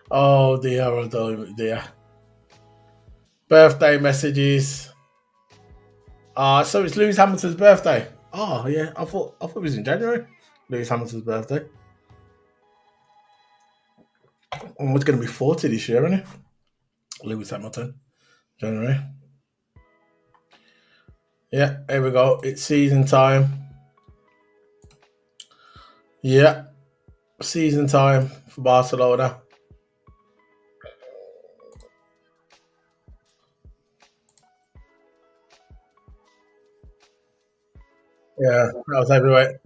Oh, dear. Birthday messages. So it's Lewis Hamilton's birthday. Oh yeah, I thought it was in January. Lewis Hamilton's birthday. What's going to be 40 this year, isn't it? Lewis Hamilton, January. Yeah, here we go. It's season time. Yeah, season time for Barcelona. Yeah, that was heavyweight.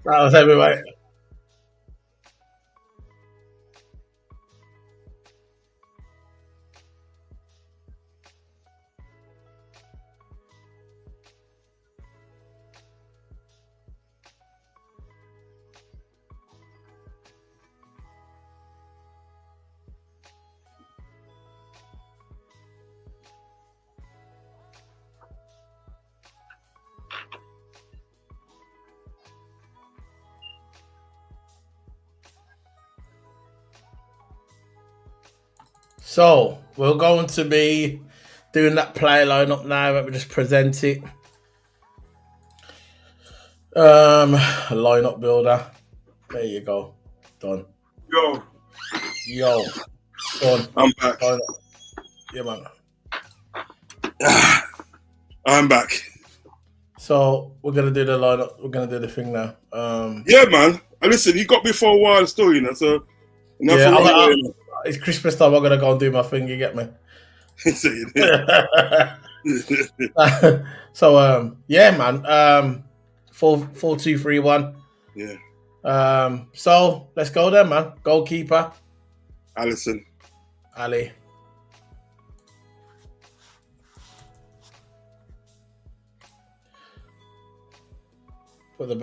That was heavyweight. So we're going to be doing that player lineup now. Let me just present it. Lineup builder. There you go. Done. Yo. Done. I'm back. Yeah, man. I'm back. So we're gonna do the lineup. We're gonna do the thing now. Yeah, man. And listen, you got me for a while still, you know. So yeah, it's Christmas time. I'm gonna go and do my thing. You get me? So yeah, man. 4-2-3-1. Yeah. So let's go then, man. Goalkeeper. Alisson. Ali.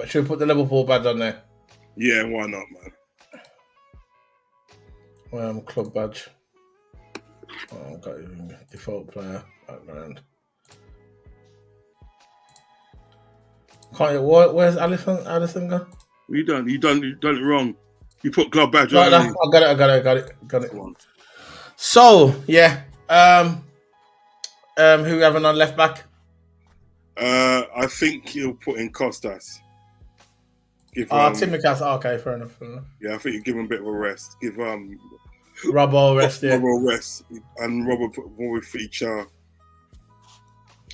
Should we put the Liverpool badge on there? Yeah, why not, man? Club badge. Oh, got default player background. Where's Alisson gone? You done it wrong. You put club badge on. No, I got it. So yeah, who we having on left back? I think he'll put in Costas. Timmy Castle. Okay, fair enough. Yeah, I think you give him a bit of a rest. Give Robbo rest. Yeah. Robbo rest, and Robbo put more feature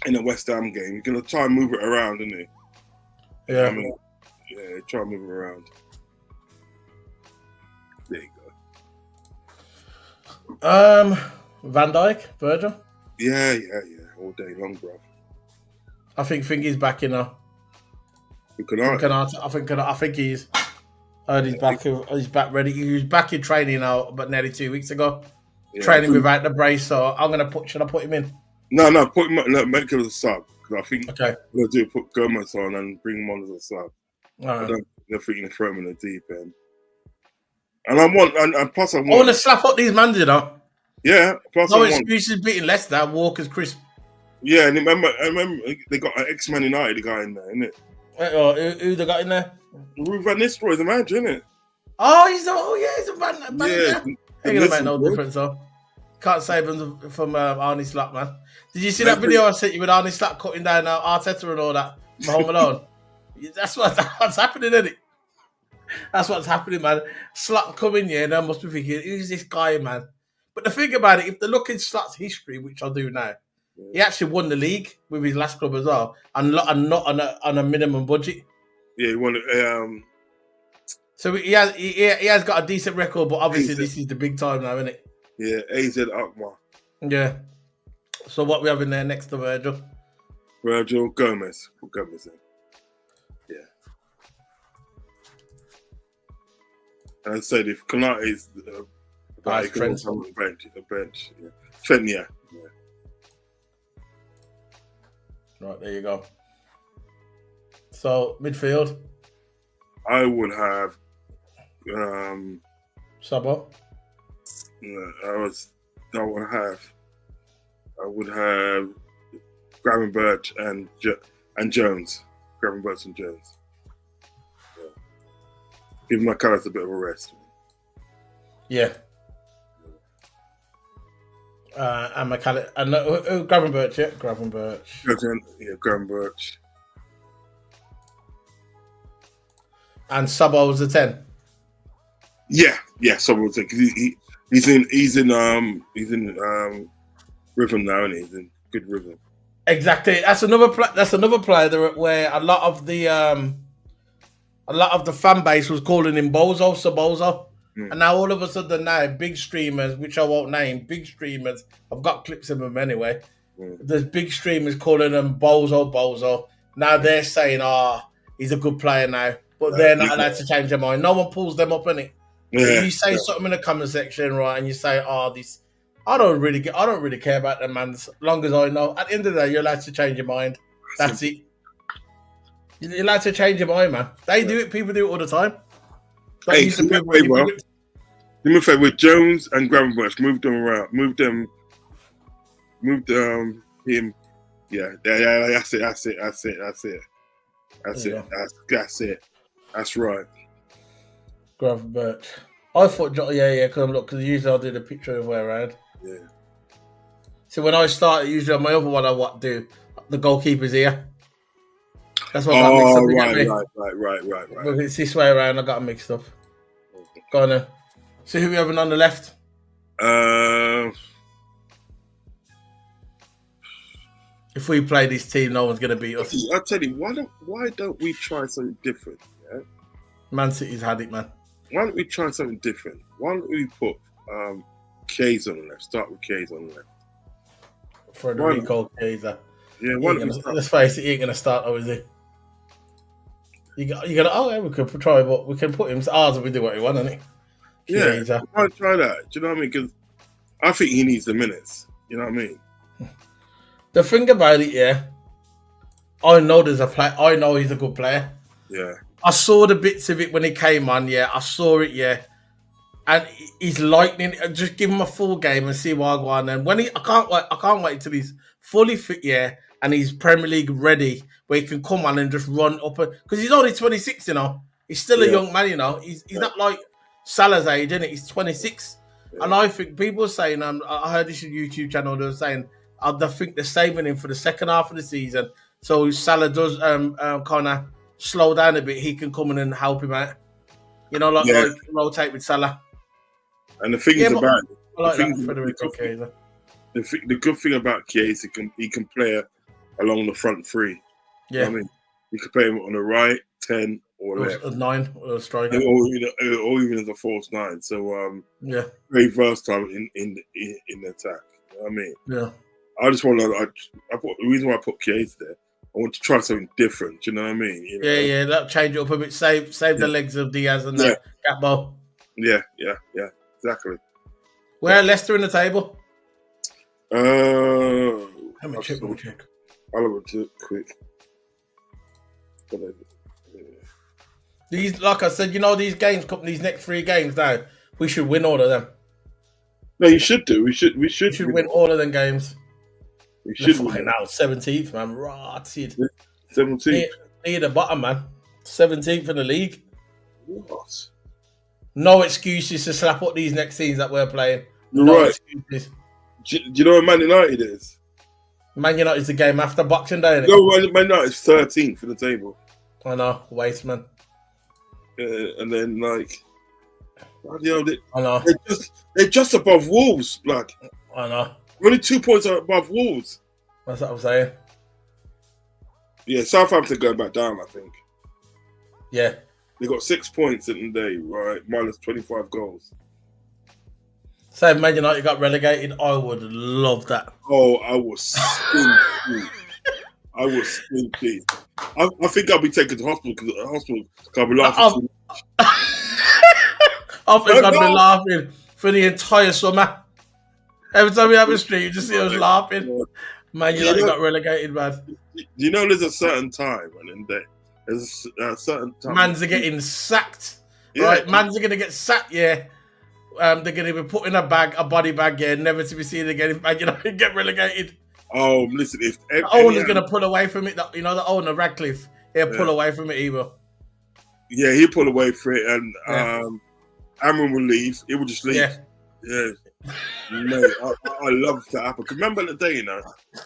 in a West Ham game. You're gonna try and move it around, isn't he? Yeah. Try and move it around. There you go. Van Dijk, Virgil. Yeah, all day long, bro. I think Fingy's back in now. I think he's back. He's back ready. He was back in training now, but nearly 2 weeks ago. Yeah, training without the brace. So I'm gonna should I put him in? No, put him. No, make him as a sub because I think okay. We'll put Gomez on and bring him on as a sub. Right. I don't think you can throw him in the deep end. And I want, and plus I want to slap up these man, you know. Yeah, plus no excuses beating Leicester. Walker's crisp. Yeah, and I remember they got an ex-Man United guy in there, isn't it? Who they got in there? Ruud van Nistelrooy is a manager, isn't it? Oh, he's a manager. Yeah, ain't gonna make no difference though. Can't save him from Arnie Slap, man. Did you see that video I sent you with Arnie Slap cutting down Arteta and all that from Home Alone? That's what's happening, isn't it? That's what's happening, man. Slap coming here, and I must be thinking, who's this guy, man? But the thing about it, if they look in Slap's history, which I do now, he actually won the league with his last club as well, and not on a minimum budget. Yeah, he won it. So he has got a decent record, but obviously this is the big time now, isn't it? Yeah, AZ Akmar. Yeah. So what we have in there next to Virgil? Virgil Gomez. Put Gomez in. Yeah. And I said if Konate is Trent on the bench. Yeah. Trent, yeah. Right, there you go. So midfield. I would have Sabo. I would have Gravenberch and Jones. Gravenberch and Jones. Yeah. Give my colours a bit of a rest. Yeah. And McCallum and Gravenberch, yeah, Gravenberch. Yeah, Gravenberch. And Sabo was a 10. Yeah, Sabo was a 10. He's in rhythm now, and he's in good rhythm. Exactly. That's another player where a lot of the fan base was calling him Sabozo. And now all of a sudden now big streamers, which I won't name, big streamers, I've got clips of them anyway. There's big streamers calling him Bozo. Now they're saying, he's a good player now. But they're not allowed to change their mind. No one pulls them up, innit? Yeah, you say something in the comment section, right, and you say, this I don't really care about them, man, as long as I know. At the end of the day, you're allowed to change your mind. That's it. You're allowed to change your mind, man. They do it, people do it all the time. Hey, do me a favor with Jones and Gravenberch, move them around. Move him. Yeah, that's it. That's right. Gravenberch. I thought, because usually I'll do the picture of the way around. Yeah. So when I start, usually on my other one, I do the goalkeeper's here. That's what I got mixed up. Right. But it's this way around, I got them mixed up. Go on then. So who we having on the left? If we play this team, no one's going to beat us. I'll tell you, why don't we try something different? Yeah? Man City's had it, man. Why don't we try something different? Why don't we put Kays on the left? Start with Kays on the left. Federico Chiesa. Yeah, let's face it, he ain't going to start, though, is he? You're gonna, we could try, but we can put him to ours if we do what we want, isn't it? Yeah, why try that? Do you know what I mean? Because I think he needs the minutes. You know what I mean? The thing about it, yeah, I know there's a player. I know he's a good player. Yeah. I saw the bits of it when he came on. Yeah, I saw it. Yeah, and he's lightning. Just give him a full game and see what I go on. And when I can't wait till he's fully fit. Yeah, and he's Premier League ready, where he can come on and just run up. Because he's only 26. You know, he's still a young man. You know, he's not like Salah's age, isn't it? He's 26. Yeah. And I think people are saying, I heard this on YouTube channel. They were saying, I think they're saving him for the second half of the season. So Salah does kind of slow down a bit. He can come in and help him out. You know, like rotate with Salah. And the thing is about the good thing about Chiesa, he can play along the front three. Yeah, I mean, you can play him on the right, 10 or left, a 9 or a striker, or even as a false 9. So very versatile in the attack. You know what I mean? Yeah. I just want to. The reason why I put Chiesa there, I want to try something different. Do you know what I mean? You know? Yeah. That'll change it up a bit. Save the legs of Diaz and the Gakpo. Yeah. Exactly. Where are Leicester in the table? Let me check. I'll have a check quick. These, like I said, these games, these next 3 games now, we should win all of them. No, you should do. We should win all of them games. We should win now. 17th, man. Rotted. 17th. Near the bottom, man. 17th in the league. What? No excuses to slap up these next teams that we're playing. You're no right. Excuses. Do you know what Man United is? Man United's the game after Boxing Day, isn't it? No, Man United is 13th in the table. I know. Waste, man. And then, I know. They're just above Wolves, like. I know. Only 2 points above Wolves. That's what I'm saying. Yeah, Southampton going back down, I think. Yeah. They got 6 points in the day, right? Minus 25 goals. Say Man United got relegated, I would love that. Oh, I was stinky. I think I'll be taken to hospital because I'll be laughing. I think I'd be laughing for the entire summer. Every time we have a street, you just see us laughing. Man United got relegated, man. You know, there's a certain time, and then there's a certain time. Mans are getting sacked, right? Mans are going to get sacked, yeah. They're going to be put in a body bag, yeah, never to be seen again. If Man United get relegated. Oh, listen, if the owner's going to pull away from it, the owner, Radcliffe, he'll pull away from it either. Yeah, he'll pull away from it, and Amron will leave. He will just leave. Yeah. Mate, I love that happen. Remember the day,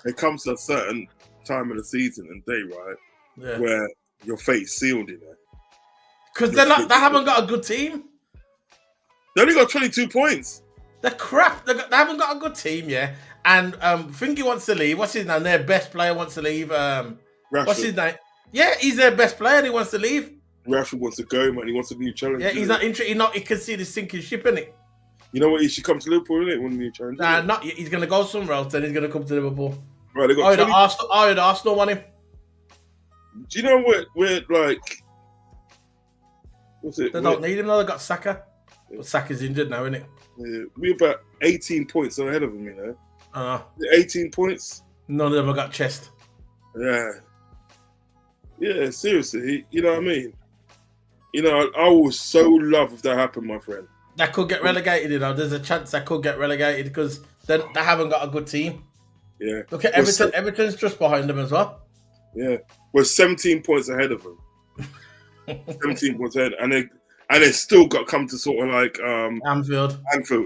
it comes to a certain time of the season and day, right? Yeah. Where your fate's sealed, Because they haven't got a good team. They only got 22 points. They're crap. They haven't got a good team, yeah. And Finky wants to leave. What's his name? Their best player wants to leave. What's his name? Yeah, he's their best player and he wants to leave. Rashford wants to go, man. He wants a new challenge. Yeah, he's not interested. He can see the sinking ship, innit? You know what? He should come to Liverpool, innit? One new challenge. Nah, not yet. He's going to go somewhere else, then he's going to come to Liverpool. Right, they got the Arsenal want him. Do you know what? We're like... What's it? They don't need him, though. They got Saka. But Saka's injured now, innit? Yeah, we're about 18 points ahead of him, 18 points. None of them have got chest. Yeah, seriously. You know what I mean? I would so love if that happened, my friend. That could get relegated, There's a chance that could get relegated because they haven't got a good team. Yeah. Look at Everton. Everton's just behind them as well. Yeah. We're 17 points ahead of them. 17 points ahead. And they still got to come to sort of like Anfield.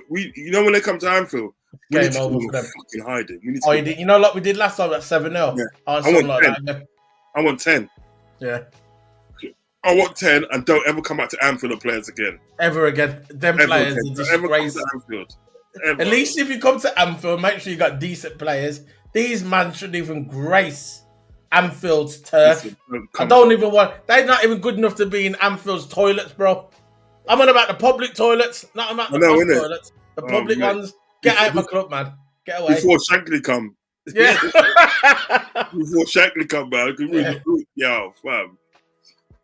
When they come to Anfield, we need to fucking hide it. Like we did last time at 7-0. Yeah. I want 10. Yeah. I want 10 and don't ever come back to Anfield and play us again. Ever again. Them players are disgrace. At least if you come to Anfield, make sure you got decent players. These men shouldn't even grace Anfield's turf. I don't even want... They're not even good enough to be in Anfield's toilets, bro. I'm on about the public toilets, not about the toilets. The public ones. Get out of my club, man. Get away. Before Shankly come. Yeah. Before Shankly come, man. Yeah, fam.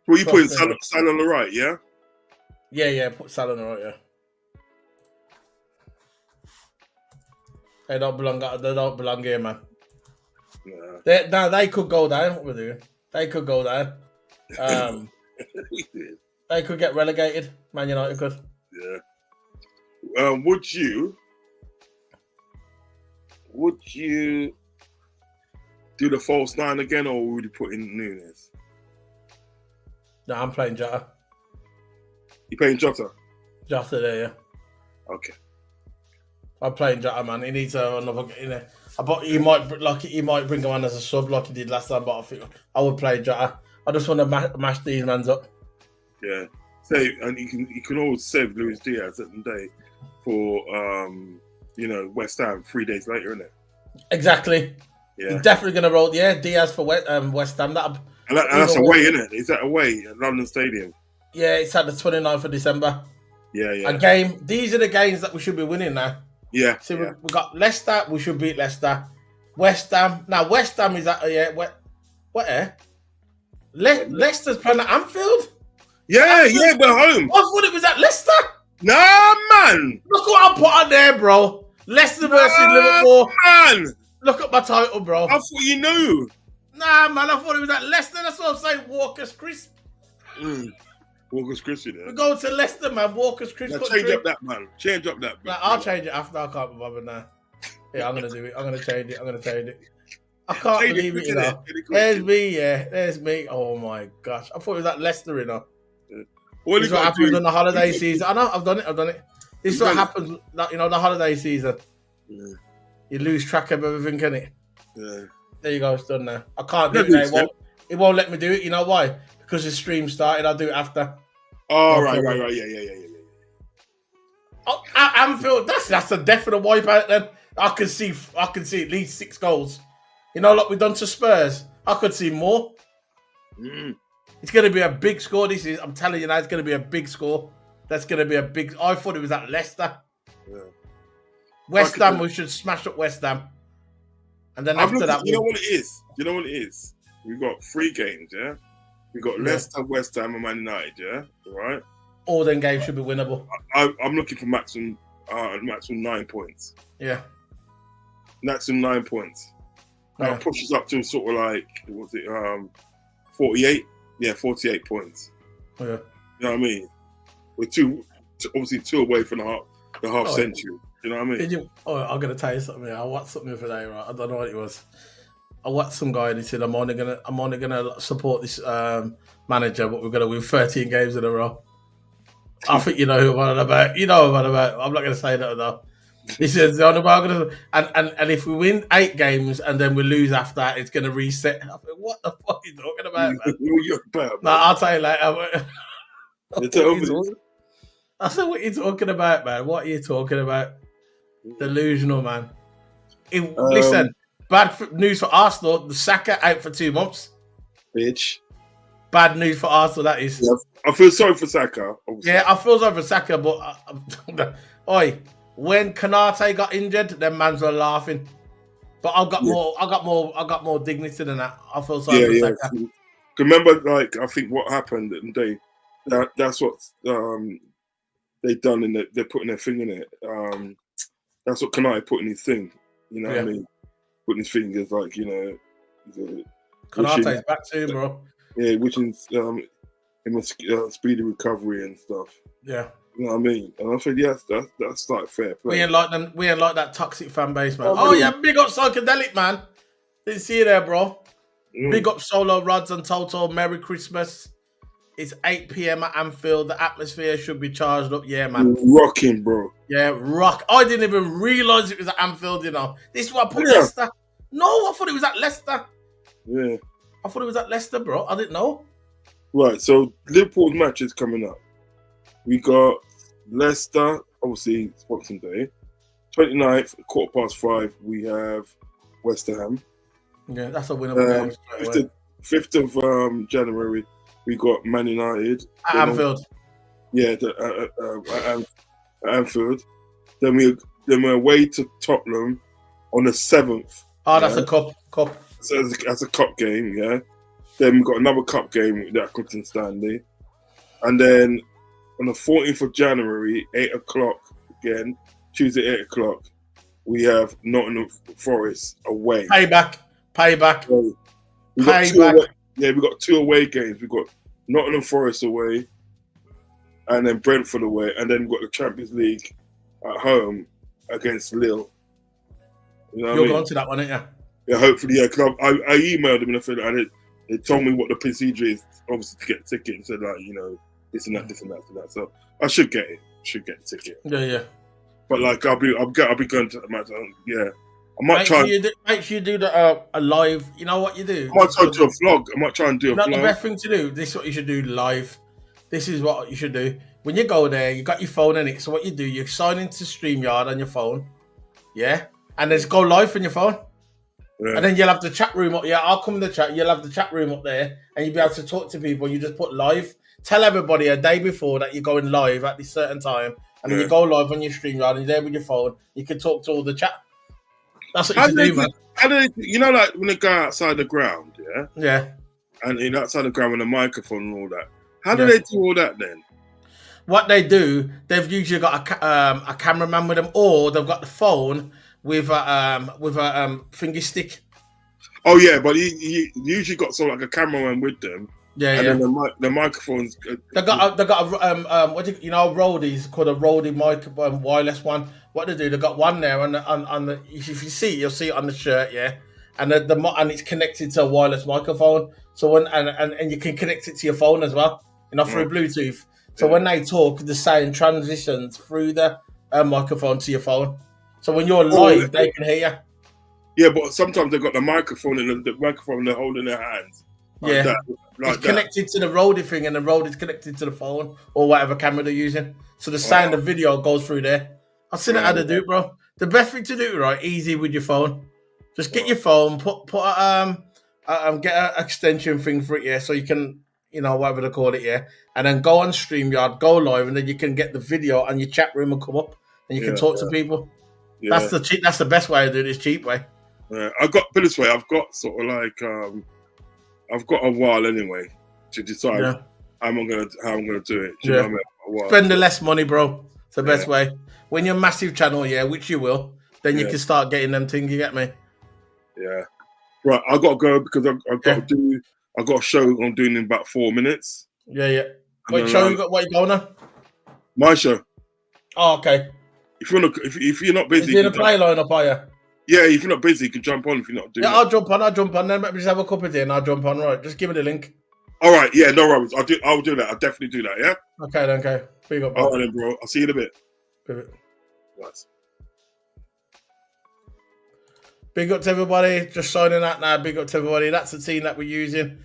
What you putting Salah on the right, yeah? Yeah, put Salah on the right, yeah. They don't belong here, man. Nah. They could go down. What we're doing? They could go down. They could get relegated. Man United could. Yeah. Would you do the false 9 again, or would you put in Nunes? No, I'm playing Jota. You playing Jota? Jota there, yeah. Okay. I'm playing Jota, man. He needs another. He might bring him on as a sub like he did last time, but I think I would play Jota. I just want to mash these mans up. Yeah. And you can always save Luis Diaz at the day for West Ham 3 days later, isn't it? Exactly. Yeah. He's definitely going to roll. Yeah, Diaz for West Ham. And that's away, isn't it? Is that away at London Stadium? Yeah, it's at the 29th of December. Yeah. These are the games that we should be winning now. Yeah. So we got Leicester. We should beat Leicester. West Ham. Now West Ham is at Leicester's playing at Anfield. Yeah, we're home. I thought it was at Leicester. Nah, man. Look what I put on there, bro. Leicester versus Liverpool. Man. Look at my title, bro. I thought you knew. Nah, man. I thought it was at Leicester. That's what I'm saying. Walker's Crisp. Walker's Crisp, We're going to Leicester, man. Walker's Crisp. Change up that, man. Change up that. Nah, I'll change it after. I can't be bothered now. Yeah, I'm going to do it. I'm going to change it. I can't believe it, you know. There's me, yeah. There's me. Oh, my gosh. I thought it was at Leicester, you know. Yeah. This is what happens on the holiday season. I know, I've done it. This is what happens, the holiday season. Yeah. You lose track of everything, can it? Yeah. There you go, it's done now. I can't do it now. It won't let me do it. You know why? Because the stream started. I'll do it after. Oh, right. Yeah. Oh, Anfield, that's a definite wipeout then. I can see at least 6 goals. You know, like we've done to Spurs. I could see more. It's going to be a big score. I'm telling you now, it's going to be a big score. That's going to be a big... I thought it was at Leicester. Yeah. West Ham, we should smash up West Ham. And then after that... You know what it is? We've got 3 games, yeah? We've got Leicester, West Ham, and Man United, yeah? Right? All them games should be winnable. I'm looking for maximum 9 points. Yeah. Maximum 9 points. That pushes up to sort of like, 48? Yeah, 48 points. Yeah. You know what I mean? We're obviously 2 away from the half century. You know what I mean? I'm gonna tell you something. I watched something the other day, right? I don't know what it was. I watched some guy and he said, "I'm only gonna support this manager, but we're gonna win 13 games in a row." I think you know who I'm on about. You know who I'm on about. I'm not gonna say that though. He says on about and if we win 8 games and then we lose after that, it's gonna reset. I think, what the fuck are you talking about, man? You're bad, man. No, I'll tell you later. You I said, what are you talking about, man? What are you talking about? Delusional, man. Listen, bad news for Arsenal. The Saka out for 2 months. Bitch. Bad news for Arsenal, that is. Yeah, I feel sorry for Saka. Obviously. Yeah, I feel sorry for Saka, but oi, when Kanate got injured, them mans were laughing. But I got more dignity than that. I feel sorry for Saka. Remember, like, I think what happened, and that's what they done, and they're putting their thing in it. That's what Kanate put in his thing. You know what I mean? Putting his fingers, like, you know. Kanate's back to him, bro. Yeah, wishing him a speedy recovery and stuff. Yeah. You know what I mean? And I said, yes, that's like fair play. We ain't like them. We ain't like that toxic fan base, man. Oh yeah, big up psychedelic, man. Didn't see you there, bro. Big up Solo Rods and Toto. Merry Christmas. It's 8 p.m. at Anfield. The atmosphere should be charged up. Yeah, man. Rocking, bro. Yeah, rock. I didn't even realise it was at Anfield, you know. This is what I put Leicester. No, I thought it was at Leicester. Yeah. I thought it was at Leicester, bro. I didn't know. Right, so Liverpool's match is coming up. We got Leicester, obviously, it's Boxing Day. 29th, 5:15, we have West Ham. Yeah, that's a winnable game. 5th of January, we got Man United. At Anfield. Yeah, at Anfield. Then we're away to Tottenham on the 7th. Oh, that's a cup. So that's a cup game, yeah. Then we've got another cup game with Accrington Stanley. And then on the 14th of January, 8 o'clock again, Tuesday 8 o'clock, we have Nottingham Forest away. Payback. We've got 2 away games. We've got Nottingham Forest away, and then Brentford away, and then we've got the Champions League at home against Lille. You know You're going to that one, aren't you? Yeah, hopefully, yeah. Because I emailed them and I said, they told me what the procedure is, obviously, to get a ticket, and said, like, you know, this and that, this and that, and that. So I should get it. Should get the ticket. Yeah. But like, I'll be going to the match. Yeah, I might try. Make sure you do a live. You know what you do? I might try to do a vlog. I might try and do a vlog. The best thing to do. This is what you should do live. This is what you should do. When you go there, you got your phone in it. So what you do, you sign into StreamYard on your phone. Yeah, and then just go live on your phone. Yeah. And then you'll have the chat room up. Yeah, I'll come in the chat. You'll have the chat room up there, and you'll be able to talk to people. You just put live. Tell everybody a day before that you're going live at this certain time, and then you go live on your StreamYard, and you're there with your phone. You can talk to all the chat. That's what you should do, man. How do they, you know, like when they go outside the ground, yeah? Yeah. And outside the ground with a microphone and all that. How do they do all that then? What they do, they've usually got a cameraman with them, or they've got the phone with a finger stick. Oh yeah, but you usually got sort of like a cameraman with them. Yeah, and then the microphones. They got a what do you know, roadies called a roadie mic, wireless one. What they do, they got one there on the. If you see it, you'll see it on the shirt, yeah. And and it's connected to a wireless microphone. So when and you can connect it to your phone as well, you know, through Bluetooth. So when they talk, the sound transitions through the microphone to your phone. So when you're live, they can hear you. Yeah, but sometimes they've got the microphone and the microphone they're holding in their hands. Like it's connected to the roadie thing, and the roadie is connected to the phone or whatever camera they're using. So the sound of video goes through there. I've seen it how to do it, bro. The best thing to do, right, easy with your phone. Just get your phone, get an extension thing for it, yeah, so you can, you know, whatever they call it, yeah, and then go on StreamYard, go live, and then you can get the video and your chat room will come up, and you can talk to people. Yeah. That's the best way to do it. It's cheap way. Yeah, put it this way, I've got sort of like I've got a while anyway to decide how I'm gonna do it. Do you know what I mean? Spend the less money, bro. It's the best way. When you're a massive channel, which you will, then you can start getting them things. You get me? Yeah. Right, I got to go because I've got a show I'm doing in about 4 minutes. Yeah. What show you got? What you going on? My show. Oh, okay. If you're not busy, is there a play line up, are you? Yeah, if you're not busy, you can jump on if you're not doing it. I'll jump on. Then maybe just have a cup of tea and I'll jump on. Right, just give me the link. All right, yeah, no worries. I'll do that. I'll definitely do that, yeah? Okay. Big up, all right then, bro. I'll see you in a bit. Bit. Nice. Big up to everybody. Just signing out now. Big up to everybody. That's the team that we're using.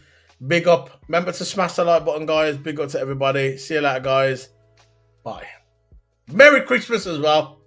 Big up. Remember to smash the like button, guys. Big up to everybody. See you later, guys. Bye. Merry Christmas as well.